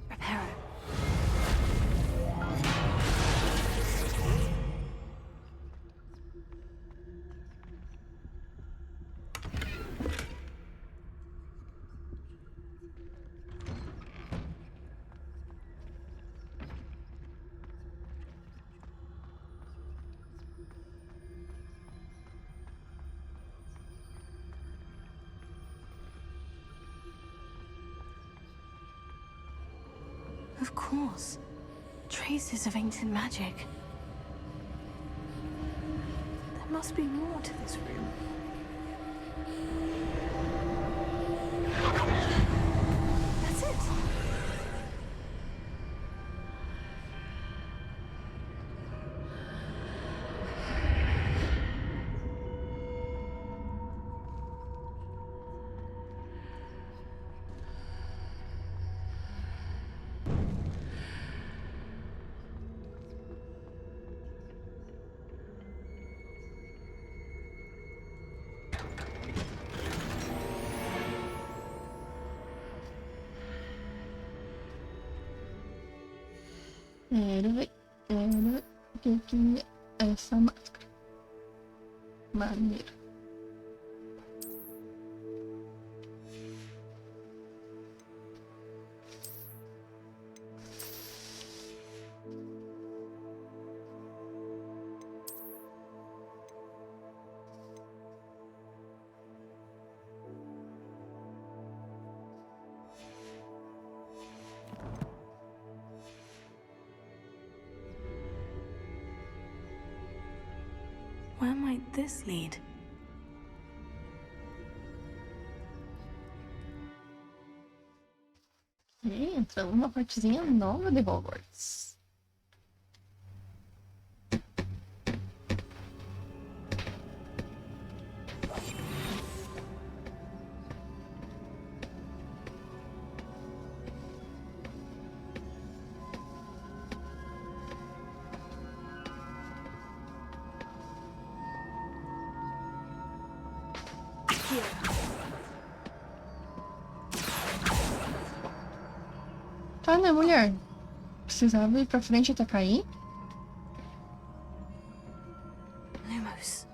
Repair it. Of course. Traces of ancient magic. There must be more to this room. That's it. Quero ver. Quero ver o que é essa máscara. Maneiro. Where might this lead? E entramos numa partezinha nova de Hogwarts. Tá, né, mulher? Precisava ir pra frente até cair? Lumos.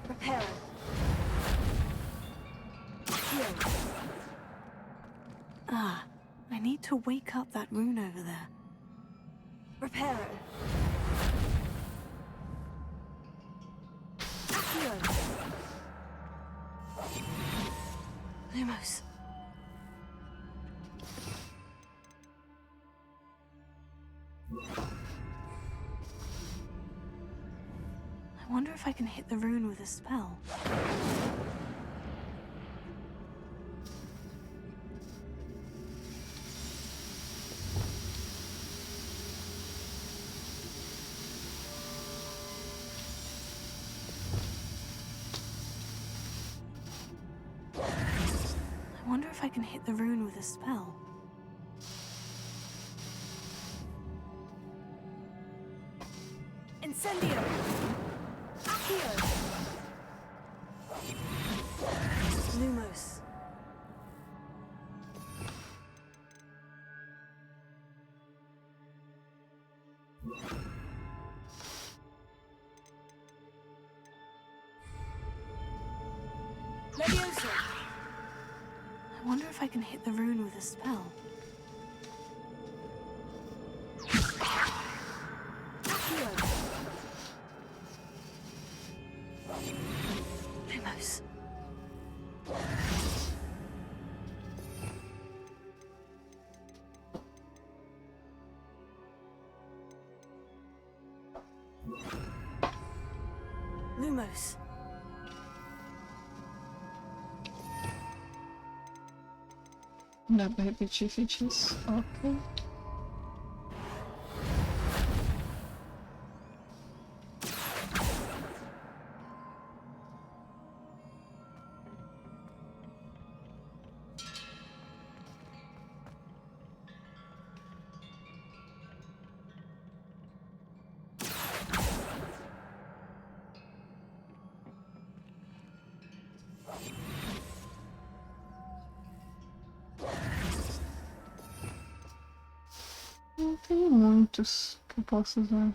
Prepare. Ah, I need to wake up that rune over there. Prepare. Lumos. I wonder if I can hit the rune with a spell. I wonder if I can hit the rune with a spell. Incendio. Accio. Lumos. Leviosa. I wonder if I can hit the rune with a spell. Lumos. Lumos. Dá pra repetir feitiço. Ok. Não tem muitos que eu posso usar.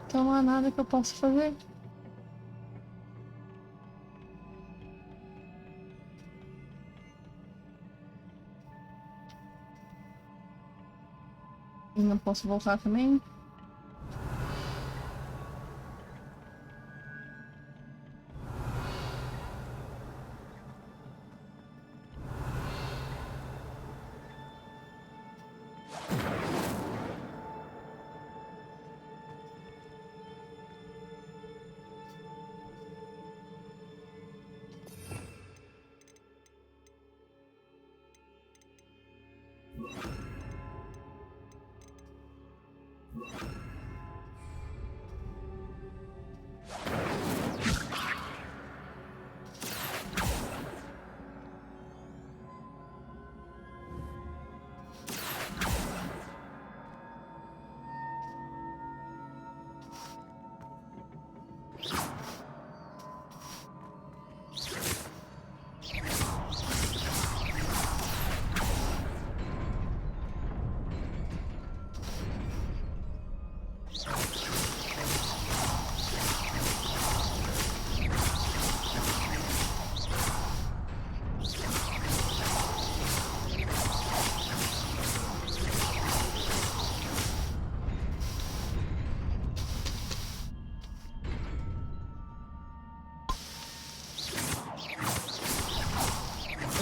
Então não há nada que eu possa fazer. E não posso voltar também?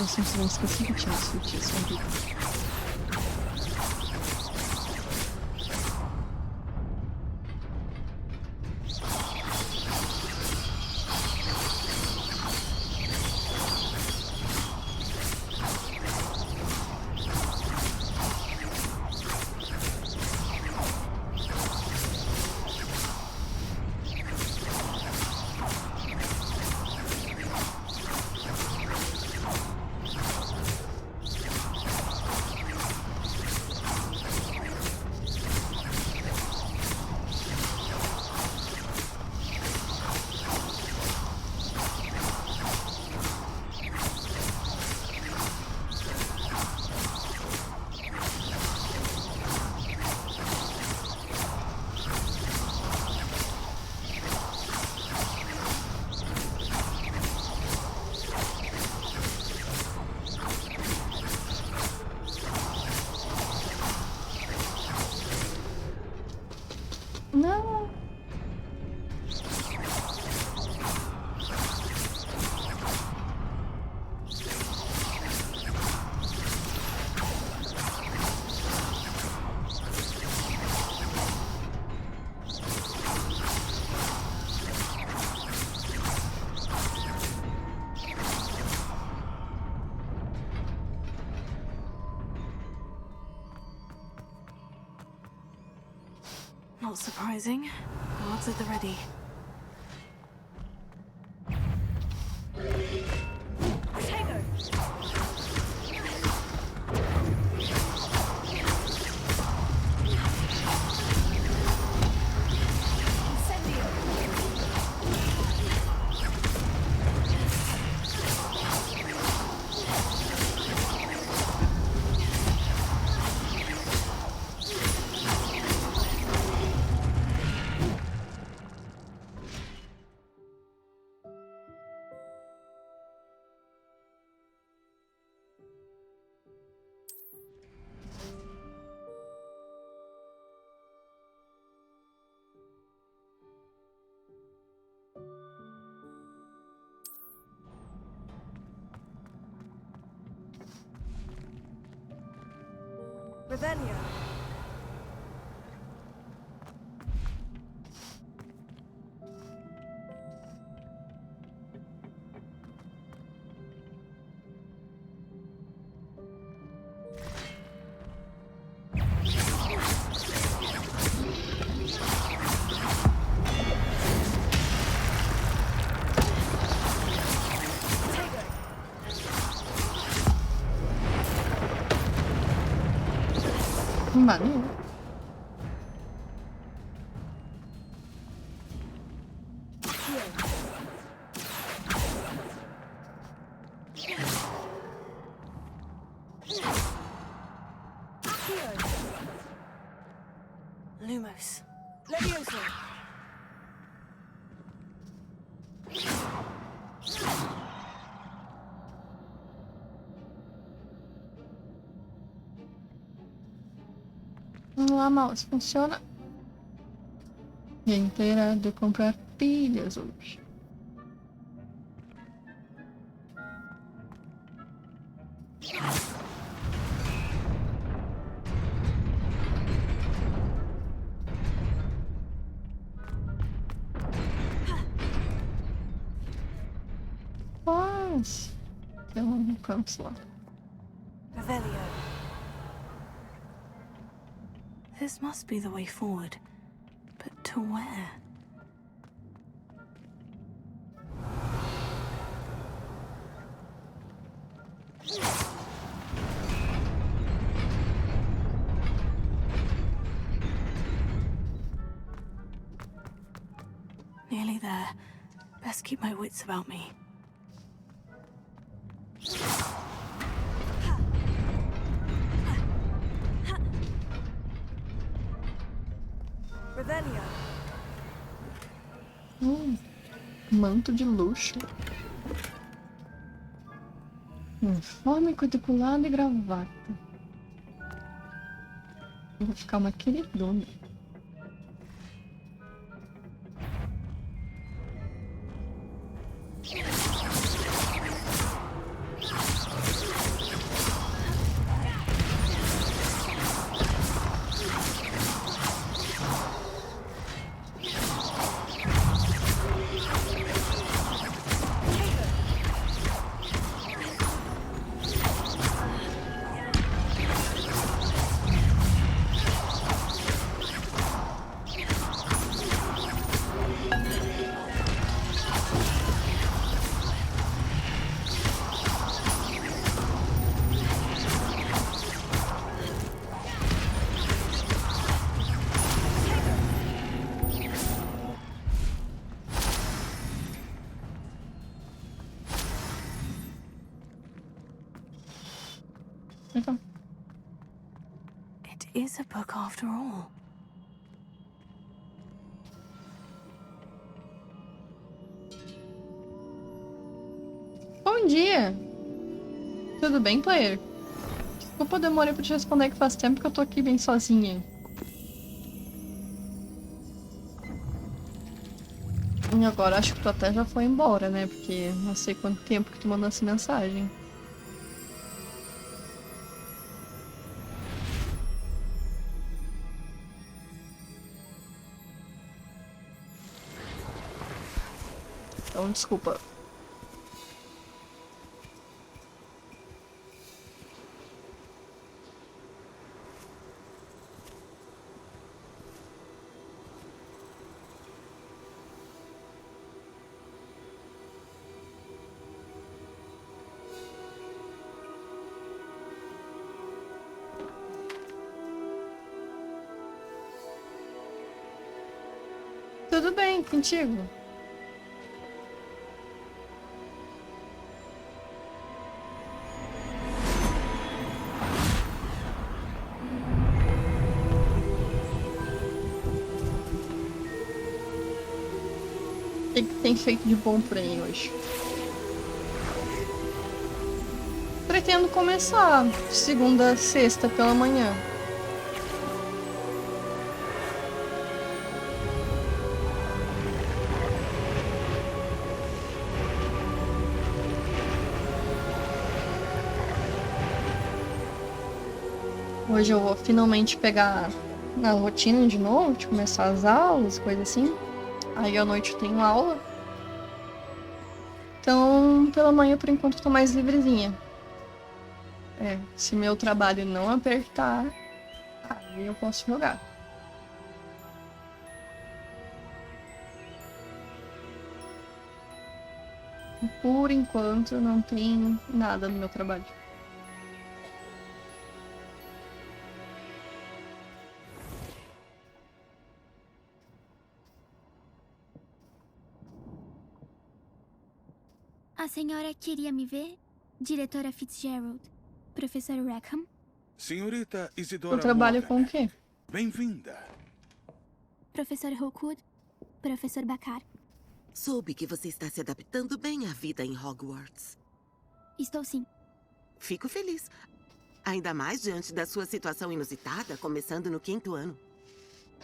Eu simplesmente esqueci que tinha esse feitiço aqui. Não. Not surprising. Guards at the ready. Revelio. Maneiro. Lumos. Levioso. A mouse funciona. Quem terá de comprar pilhas hoje? Mas então vamos lá. Revelio. This must be the way forward. But to where? Nearly there. Best keep my wits about me. Revelio. Manto de luxo. Uniforme quadriculado e gravata. Eu vou ficar uma queridona. Então. It is a book after all. Bom dia! Tudo bem, player? Desculpa, eu demorei pra te responder que faz tempo que eu tô aqui bem sozinha. E agora acho que tu até já foi embora, né? Porque não sei quanto tempo que tu mandou essa mensagem. Então, desculpa. Tudo bem, contigo? O que tem feito de bom por aí hoje? Pretendo começar de segunda a sexta pela manhã. Hoje eu vou finalmente pegar na rotina de novo, de começar as aulas, coisa assim. Aí à noite eu tenho aula. Então, pela manhã, por enquanto, eu tô mais livrezinha. Se meu trabalho não apertar, aí eu posso jogar. Por enquanto, não tem nada no meu trabalho. A senhora queria me ver? Diretora Fitzgerald. Professor Rackham? Senhorita Isidora Eu trabalho Morgan. com o quê? Bem-vinda. Professor Hawkwood? Professor Bakar? Soube que você está se adaptando bem à vida em Hogwarts. Estou sim. Fico feliz. Ainda mais diante da sua situação inusitada, começando no 5º ano.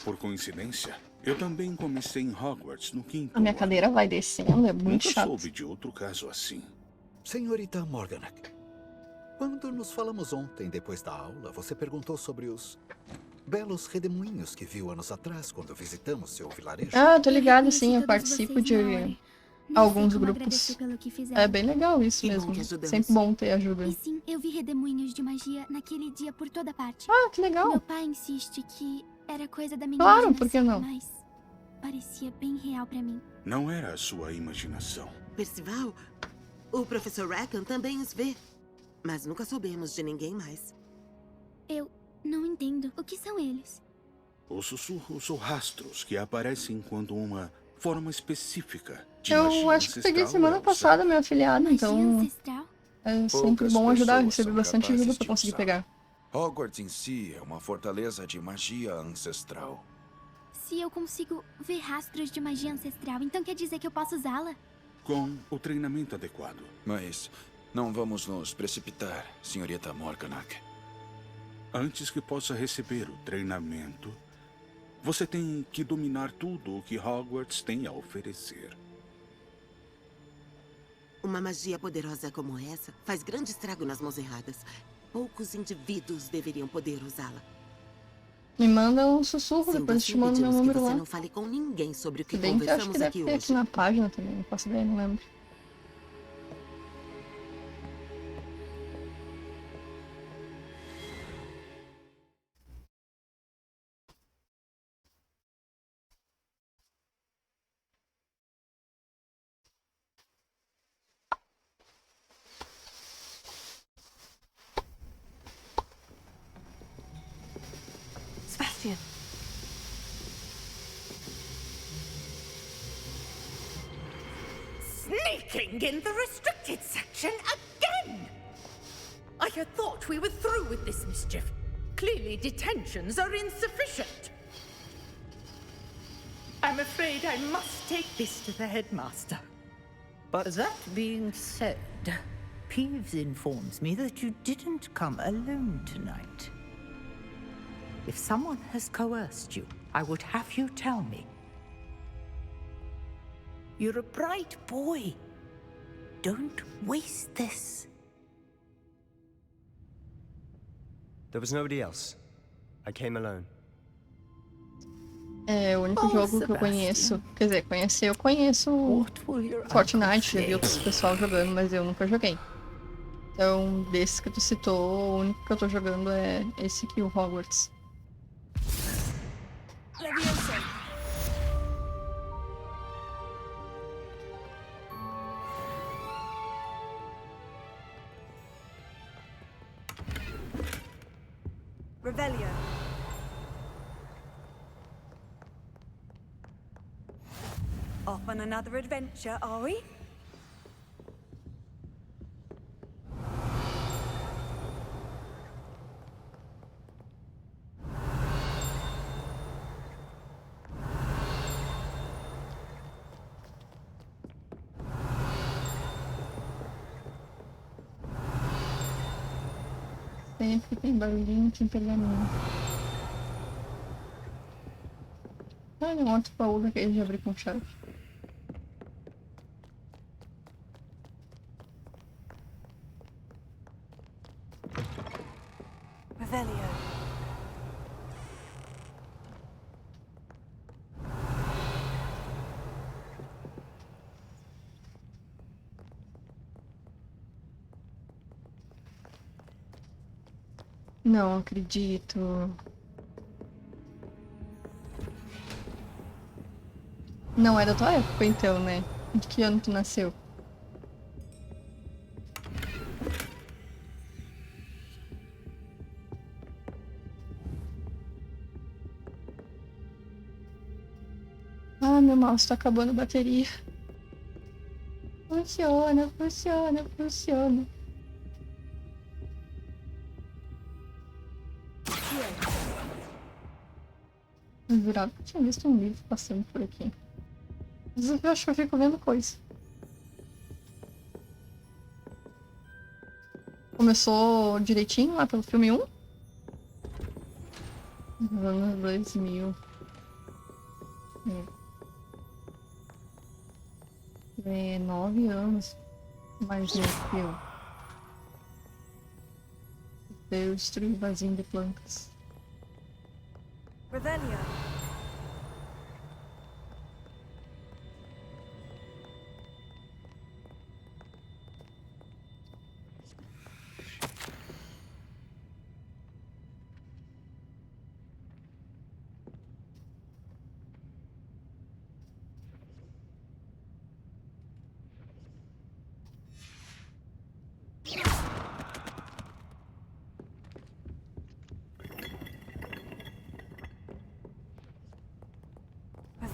Por coincidência, eu também comecei em Hogwarts no 5º A minha ano. cadeira vai descendo, é muito Nunca chato. soube de outro caso assim. Senhorita Morganac, quando nos falamos ontem, depois da aula, você perguntou sobre os belos redemoinhos que viu anos atrás, quando visitamos seu vilarejo. Ah, tô ligado, sim, eu participo de alguns como grupos. agradecer pelo que fizeram. É bem legal isso Que bom mesmo. que ajudamos. Sempre bom ter ajuda. E sim, eu vi redemoinhos de magia naquele dia por toda parte. Ah, que legal. Meu pai insiste que era coisa da minha Claro, imaginação, por que não? mas parecia bem real pra mim. Não era a sua imaginação. Percival, o professor Rackham também os vê. Mas nunca soubemos de ninguém mais. Eu não entendo. O que são eles? Os sussurros ou rastros que aparecem quando uma forma específica de Eu magia acho que peguei ancestral semana é passada meu afiliado, Magia então ancestral? é sempre Poucas bom ajudar. Eu pessoas recebi são bastante capazes ajuda pra de conseguir usá-la. pegar. Hogwarts em si é uma fortaleza de magia ancestral. Se eu consigo ver rastros de magia ancestral, então quer dizer que eu posso usá-la? com o treinamento adequado. Mas não vamos nos precipitar, senhorita Morganach. Antes que possa receber o treinamento, você tem que dominar tudo o que Hogwarts tem a oferecer. Uma magia poderosa como essa faz grande estrago nas mãos erradas. Poucos indivíduos deveriam poder usá-la. Me manda um sussurro, Sendo depois eu assim, te mando meu pedimos que número você lá. não fale com ninguém sobre o que Se bem que eu acho que conversamos deve aqui ter aqui hoje. na página também, não faço ideia, não lembro. Sebastian. Sneaking in the restricted section again! I had thought we were through with this mischief. Clearly detentions are insufficient. I'm afraid I must take this to the headmaster. But that being said, Peeves informs me that you didn't come alone tonight. If someone has coerced you, I would have you tell me. You're a bright boy. Don't waste this. There was nobody else. I came alone. É o único jogo que eu conheço. Quer dizer, conhecer eu conheço Fortnite, já vi outros pessoal jogando, mas eu nunca joguei. Então, desses que tu citou, o único que eu tô jogando é esse aqui, o Hogwarts. Revelio. Off on another adventure, are we? Sempre tem barulhinho de pergaminho. Olha um outro baú daquele de abrir com chave. Revelio. Não acredito. Não é da tua época então, né? De que ano tu nasceu? Ah, meu mouse tá acabando a bateria. Funciona, funciona, funciona. Eu jurava que eu tinha visto um livro passando por aqui. Mas eu acho que eu fico vendo coisa. Começou direitinho lá pelo filme 1? Nos anos 2000. É 9 anos mais novo que eu. Eu destruí o vasinho de plantas. Revelio.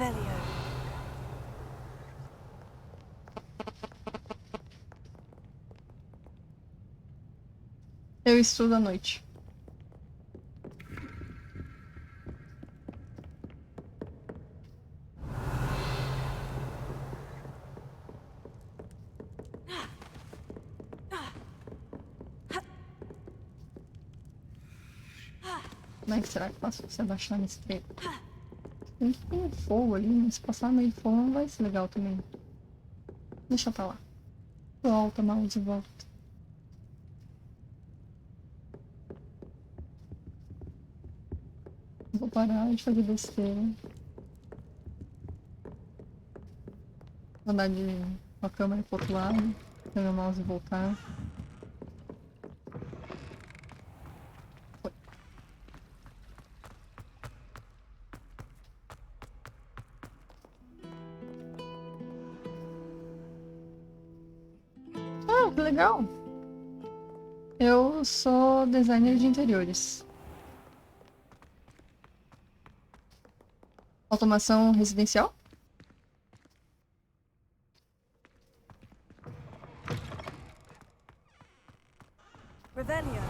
Revelio. Eu estudo à noite. Como é que será que posso você abaixar nesse treco? Tem que ter fogo ali, mas se passar meio de fogo não vai ser legal também. Deixa pra lá. Volta, mouse, volta. Vou parar de fazer besteira. Vou andar com a câmera pro outro lado. Pegar o mouse e voltar. Ah, que legal! Eu sou designer de interiores. Automação residencial? Revelio.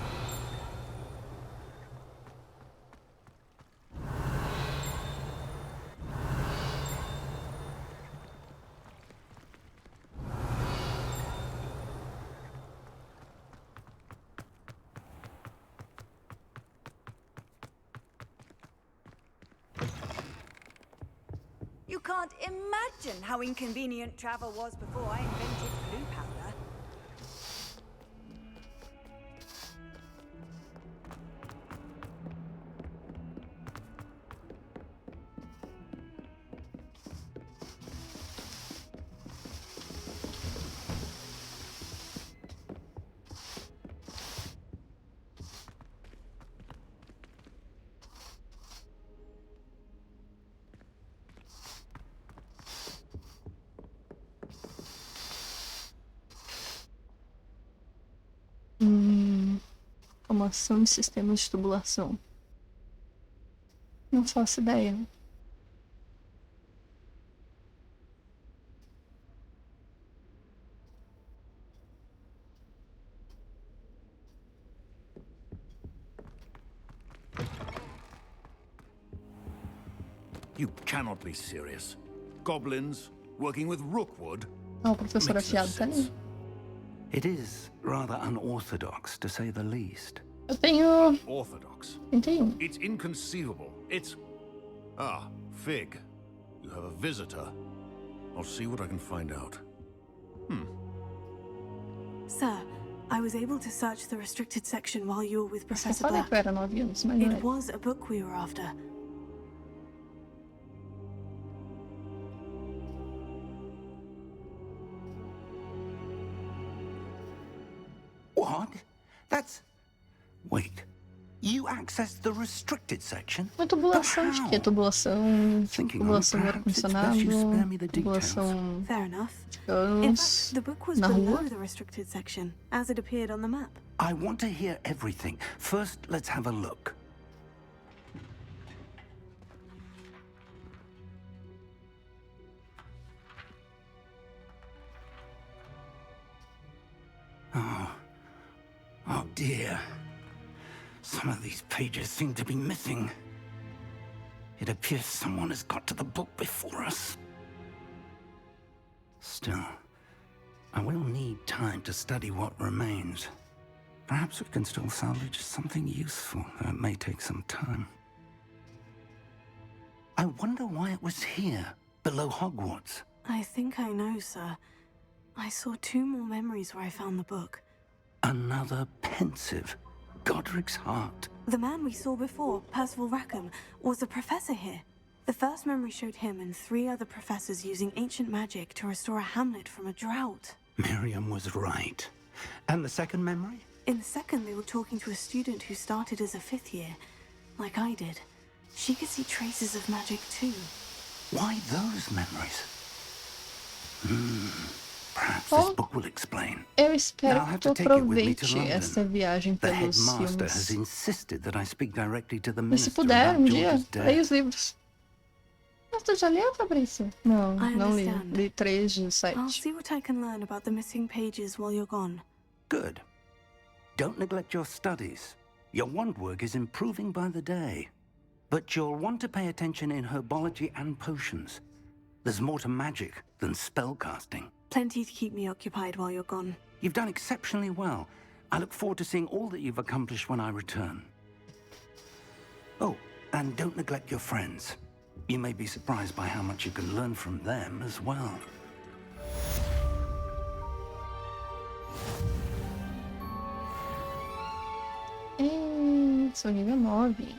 You can't imagine how inconvenient travel was before I invented blue powder. Automação de sistemas de tubulação. Não faço ideia. You cannot be serious. Goblins working with Rookwood? Ah, o professor afiado tá ali. It is rather unorthodox, to say the least. Eu tenho... Orthodox? 31. It's inconceivable. It's... Ah, Fig. You have a visitor. I'll see what I can find out. Sir, I was able to search the restricted section while you were with Eu Professor falei Black. que eu era 9 anos, mas não It é. was a book we were after. What? That's... Wait. You accessed the restricted section? Uma tubulação de quê? Tubulação... Tubulação de ar-condicionado... Tubulação... Fair enough. de In canos... fact, the book was na below rua? the restricted section, as it appeared on the map. I want to hear everything. First, let's have a look. Oh dear. Some of these pages seem to be missing. It appears someone has got to the book before us. Still, I will need time to study what remains. Perhaps we can still salvage something useful, though it may take some time. I wonder why it was here, below Hogwarts. I think I know, sir. I saw 2 more memories where I found the book. Another pensive. Godric's heart. The man we saw before, Percival Rackham, was a professor here. The first memory showed him and 3 other professors using ancient magic to restore a hamlet from a drought. Miriam was right. And the second memory? In the second, they were talking to a student who started as a 5th year, like I did. She could see traces of magic too. Why those memories? Perhaps this book will explain. Eu espero I'll have que tu to take it with me to aproveite London. essa viagem The pelos headmaster has filmes. insisted that I speak directly to the E se minister puder, about dia, George's leia death. os livros. Mas tu já leu, Fabrício? Não, I não li. understand. Li 3 de I'll 7. see what I can learn about the missing pages while you're gone. Good. Don't neglect your studies. Your wand work is improving by the day. But you'll want to pay attention in herbology and potions. There's more to magic than spellcasting. Plenty to keep me occupied while you're gone. You've done exceptionally well. I look forward to seeing all that you've accomplished when I return. Oh, and don't neglect your friends. You may be surprised by how much you can learn from them as well. Sou nível 9.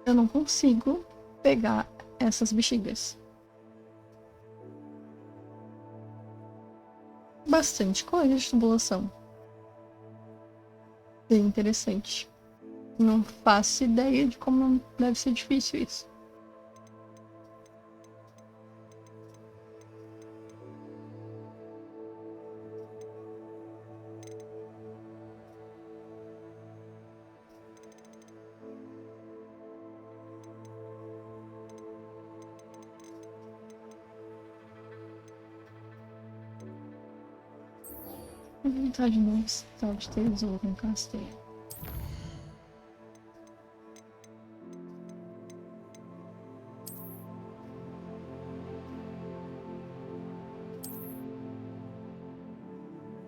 Eu não consigo pegar essas bexigas. Bastante coisa de tubulação. Bem interessante. Não faço ideia de como deve ser difícil isso. Vontade de novo tal de tesouro no castelo.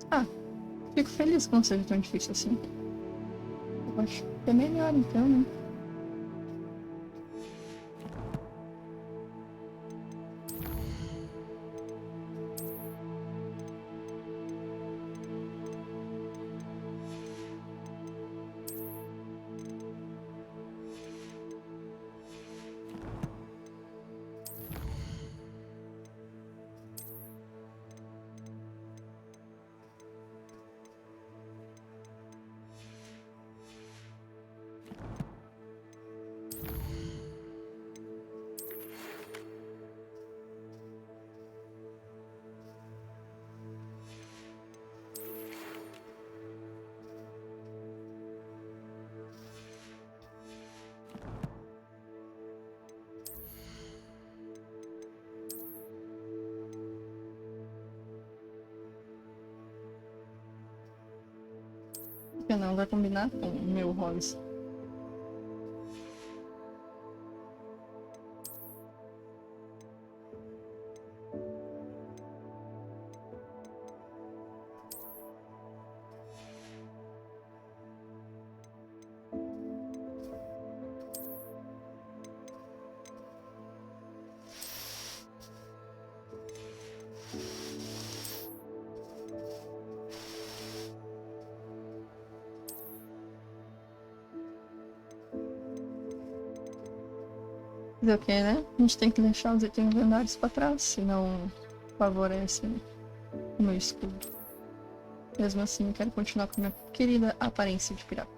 Ah, fico feliz que não seja tão difícil assim. Eu acho que é melhor então, né? Porque não vai combinar com o meu rosa. Fazer o que, né? A gente tem que deixar os itens lendários pra trás, senão favorece o meu escudo. Mesmo assim, eu quero continuar com a minha querida aparência de pirata.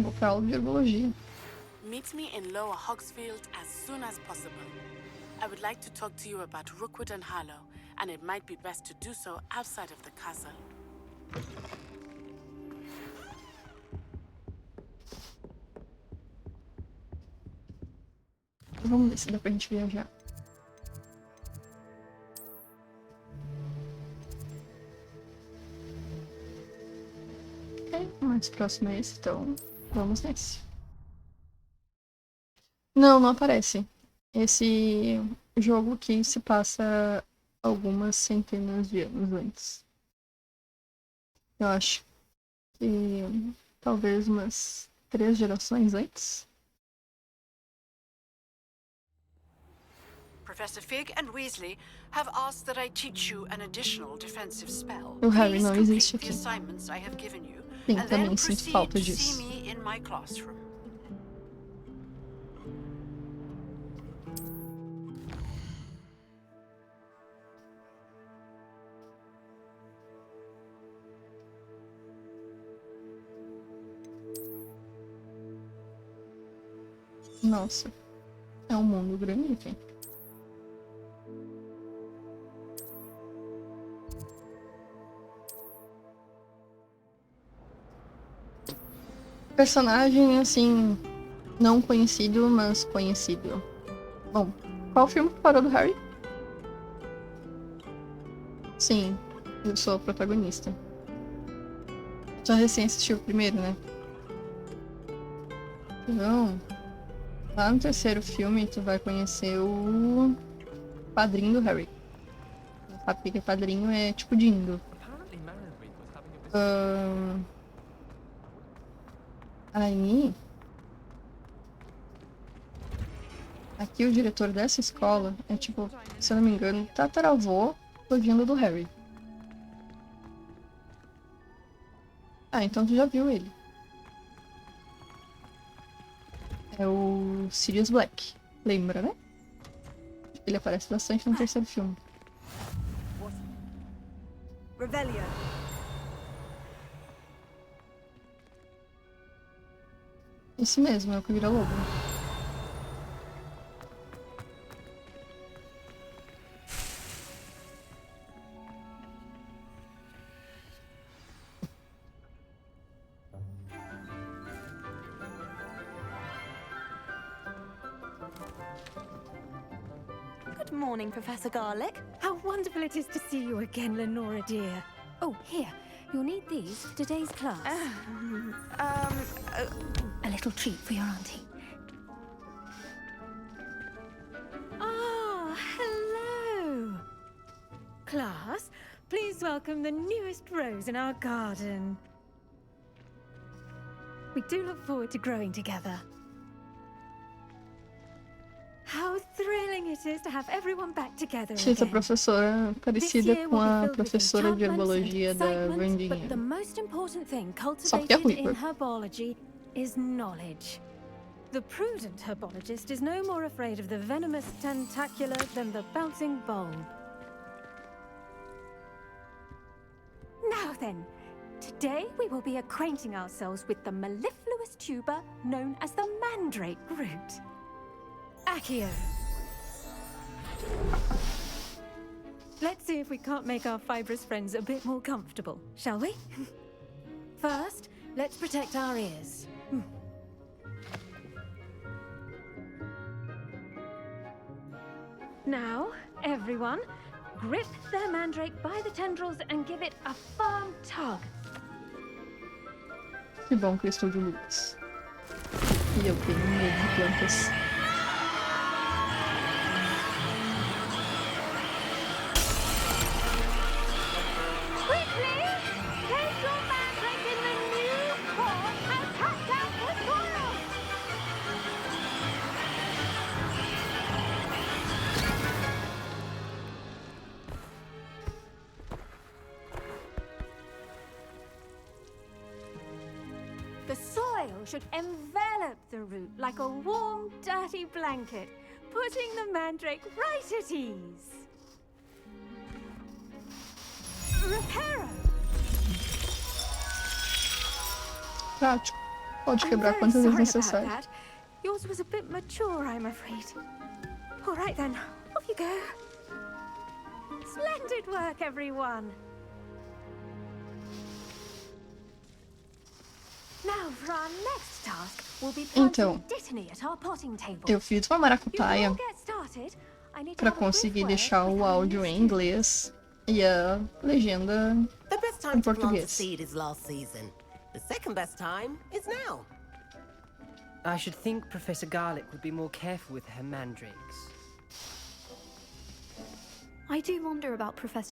Vou pra aula de herbologia. Meet me in Lower Hogsfield as soon as possible. I would like to talk to you about Rookwood and Harlow, and it might be best to do so outside of the castle. Vamos ver se dá pra gente viajar. Ok, o mais próximo é esse, então vamos nesse. Não aparece. Esse jogo aqui se passa algumas centenas de anos antes. Eu acho que talvez umas 3 gerações antes. Professor Fig and Weasley have asked that I teach you an additional defensive spell. O Harry Please não complete existe the aqui. assignments I have given you, Sim, and também then sinto proceed falta to see disso. me in my classroom. Nossa. É um mundo grande aqui. Personagem, assim, não conhecido, mas conhecido. Bom, qual filme que parou do Harry? Sim, eu sou a protagonista. Tu recém assistiu o primeiro, né? Então, lá no terceiro filme, tu vai conhecer o padrinho do Harry. Sabe que padrinho é tipo Dindo. Aí, aqui o diretor dessa escola é tipo, se eu não me engano, tataravô do Dindo do Harry. Ah, então tu já viu ele. É o Sirius Black. Lembra, né? Ele aparece bastante no terceiro filme. Revelio. Esse mesmo, é o que vira lobo. Good morning, Professor Garlick. How wonderful it is to see you again, Lenora dear. Oh, here. You'll need these for today's class. A little treat for your auntie. Ah, hello. Class, please welcome the newest rose in our garden. We do look forward to growing together. How thrilling it is to have everyone back together Essa again. professora parecida com a professora de herbologia da Vandinha. But the most important thing Só porque é cultivated ruiva. in herbology is knowledge. The prudent herbologist is no more afraid of the venomous tentacular than the bouncing bulb. Now then, today we will be acquainting ourselves with the mellifluous tuber known as the mandrake root. Accio. Let's see if we can't make our fibrous friends a bit more comfortable, shall we? First, let's protect our ears. Now, everyone, grip their mandrake by the tendrils and give it a firm tug. Que bom que eu estou de Lucas. E eu tenho medo de plantas. Quickly! Place your mandrake in the new pot and cut down the soil! The soil should envelop the root like a warm, dirty blanket, putting the mandrake right at ease. Reparo! Prático. Pode I'm quebrar very quantas vezes sorry necessário. about that. Yours was a bit mature, I'm afraid. All right then, off you go. Splendid work, everyone. Now for our next task, we'll be Então, planting Dittany at our potting table. eu fiz uma maracutaia Get started. I need to pra have a brief conseguir word deixar with o our áudio em inglês e a legenda The best em time to plant a português. seed is last season. The second best time is now. I should think Professor Garlick would be more careful with her mandrakes. I do wonder about Professor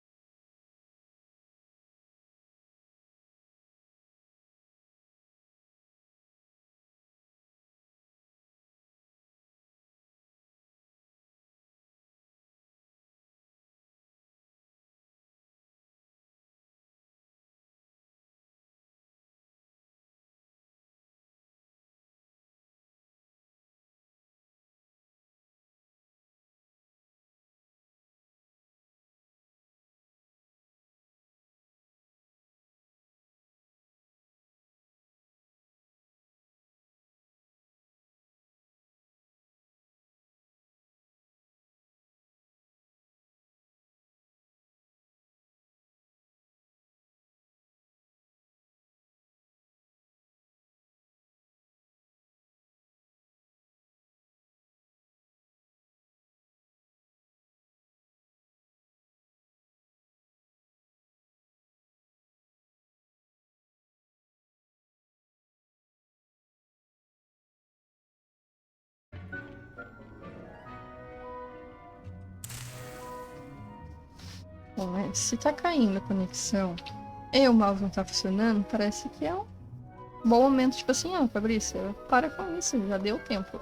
Bom, mas se tá caindo a conexão e o mouse não tá funcionando, parece que é um bom momento, tipo assim, ó, Fabrício, para com isso, já deu tempo.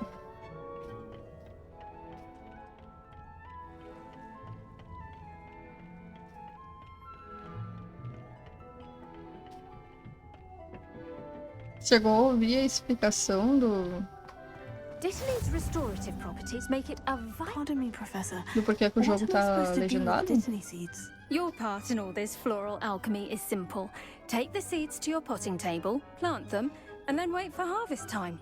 Chegou a ouvir a explicação Dittany's restorative properties make it a Pardon me, Professor. do porquê que o jogo What am I tá supposed to do with legendado? the Dittany seeds? Your part in all this floral alchemy is simple. Take the seeds to your potting table, plant them, and then wait for harvest time.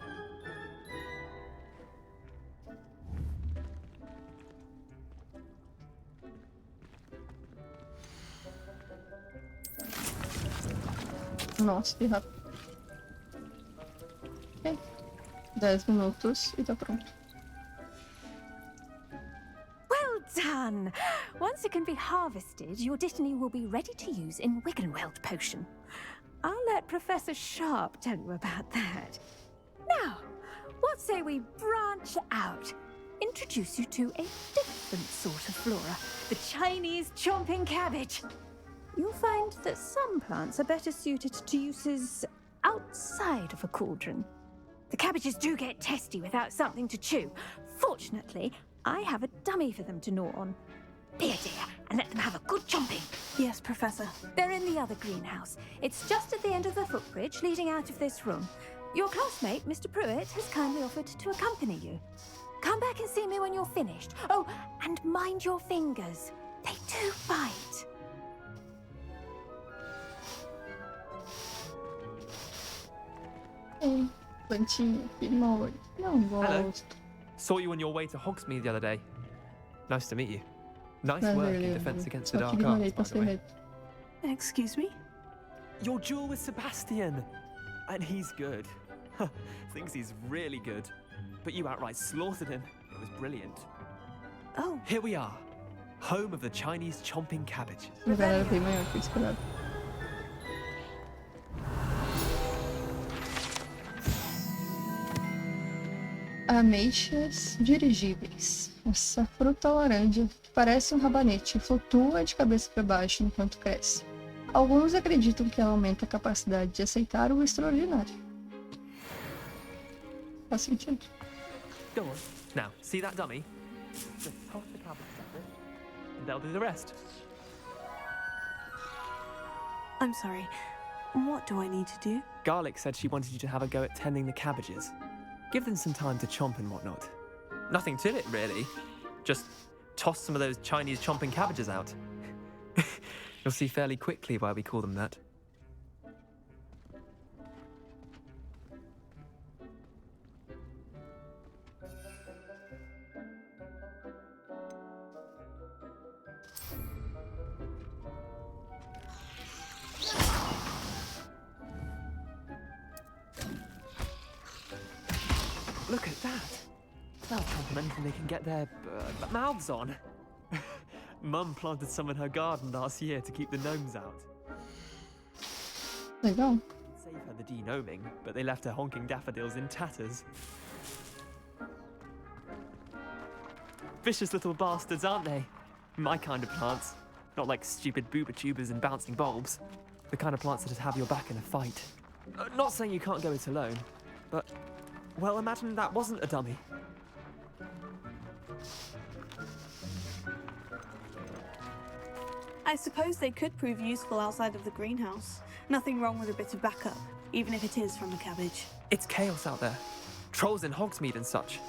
Nossa, que rápido. Ok. 10 minutos e tá pronto. Well done! Once it can be harvested, your Dittany will be ready to use in Wiggenweld potion. I'll let Professor Sharp tell you about that. Now, what say we branch out? Introduce you to a different sort of flora, the Chinese chomping cabbage. You'll find that some plants are better suited to uses outside of a cauldron. The cabbages do get testy without something to chew. Fortunately, I have a dummy for them to gnaw on. Be a dear and let them have a good chomping. Yes, Professor. They're in the other greenhouse. It's just at the end of the footbridge leading out of this room. Your classmate, Mr. Pruitt, has kindly offered to accompany you. Come back and see me when you're finished. Oh, and mind your fingers. They do bite. Ei, plantinha, que nojo. Não gosto. Saw you on your way to Hogsmeade the other day. Nice to meet you. Nice Prazer, work in Leandro. Defense Against the Só te Dark ignorei, Arts, by the passei way. reto. Excuse me? Your duel with Sebastian. And he's good. Thinks he's really good. But you outright slaughtered him. It was brilliant. Oh. Here we are. Home of the Chinese chomping cabbage. O lugar era bem maior que eu esperava. Ameixas dirigíveis. Essa fruta laranja, que parece um rabanete, flutua de cabeça para baixo enquanto cresce. Alguns acreditam que ela aumenta a capacidade de aceitar o extraordinário. Faz sentido. Go on. Now, see that dummy? Just toss the cabbage at it, and they'll do the rest. I'm sorry. What do I need to do? Garlic said she wanted you to have a go at tending the cabbages. Give them some time to chomp and whatnot. Nothing to it, really. Just toss some of those Chinese chomping cabbages out. You'll see fairly quickly why we call them that. Look at that! They'll chomp anything they can get their mouths on. Mum planted some in her garden last year to keep the gnomes out. Legal. Save her the de-gnoming, but they left her honking daffodils in tatters. Vicious little bastards, aren't they? My kind of plants. Not like stupid booba tubers and bouncing bulbs. The kind of plants that'd have your back in a fight. Not saying you can't go it alone, but... well, imagine that wasn't a dummy. I suppose they could prove useful outside of the greenhouse. Nothing wrong with a bit of backup, even if it is from a cabbage. It's chaos out there. Trolls in Hogsmeade and such.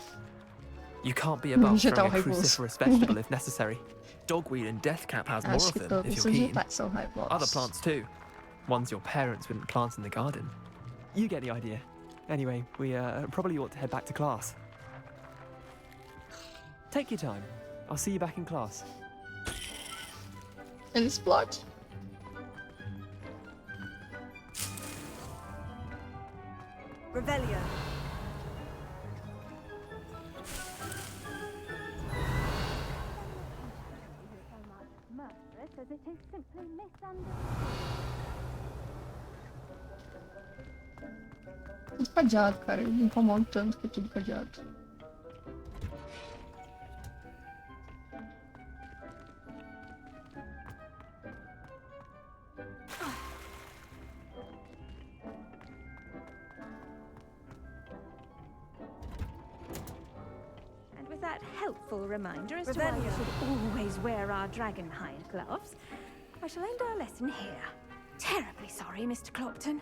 You can't be above throwing a cruciferous vegetable if necessary. Dogweed and deathcap has more Acho of que them if todos you're os keen. vegetais são raivosos. Other plants too. Ones your parents wouldn't plant in the garden. You get the idea. Anyway, we probably ought to head back to class. Take your time. I'll see you back in class. Ele explode. Revelio. Murderous as it is simply misunderstood. Tudo cadeado, cara. Ele me incomoda tanto que é tudo cadeado. helpful reminder as to why we should always wear our dragonhide gloves, I shall end our lesson here. Terribly sorry, Mr. Clopton.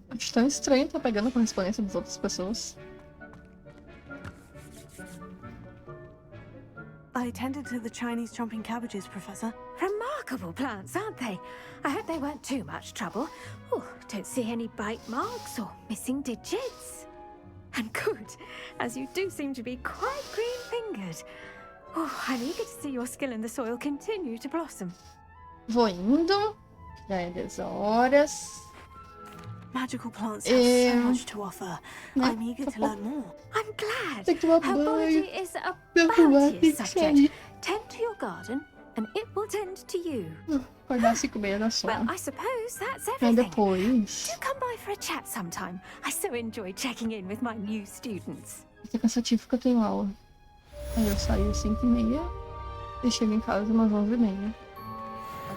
Acho tão estranho estar pegando a correspondência das outras pessoas. I tended to the Chinese chomping cabbages, Professor. Remarkable plants, aren't they? I hope they weren't too much trouble. Oh, don't see any bite marks or missing digits. And good, as you do seem to be quite green-fingered. Oh, I'm eager to see your skill in the soil continue to blossom. Vou indo. Já é 10 horas. Magical plants have so much to offer. I'm eager to learn more. I'm glad. Tem que tomar banho. Herbology is a Meu tomar bounteous tem que subject. sair. Tend to your garden, and it will tend to you. Acordar 5:30 da Well, sono. I suppose that's Aí everything. depois. Do come by for a chat sometime. I so enjoy checking in with my new students. É cansativo que eu tenho aula. Aí eu saio às 5:30 e chego em casa umas 11:30.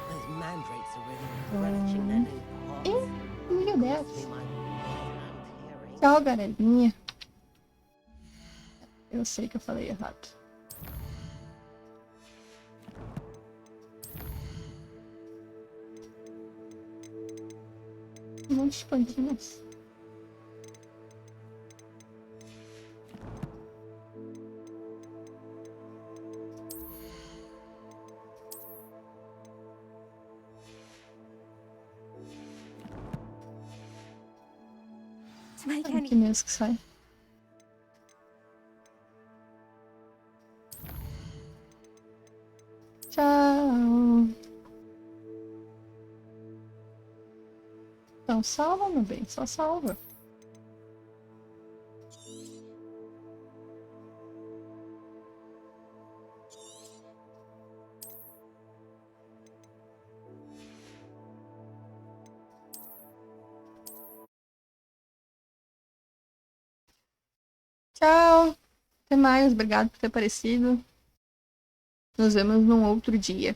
Those mandrakes are really relishing their new pods. Meu Deus. Tchau, galerinha. Eu sei que eu falei errado. Um monte de plantinhas. To make Aqui mesmo que sai. Tchau. Então salva, meu bem, só salva. Tchau. Até mais, obrigado por ter aparecido. Nos vemos num outro dia.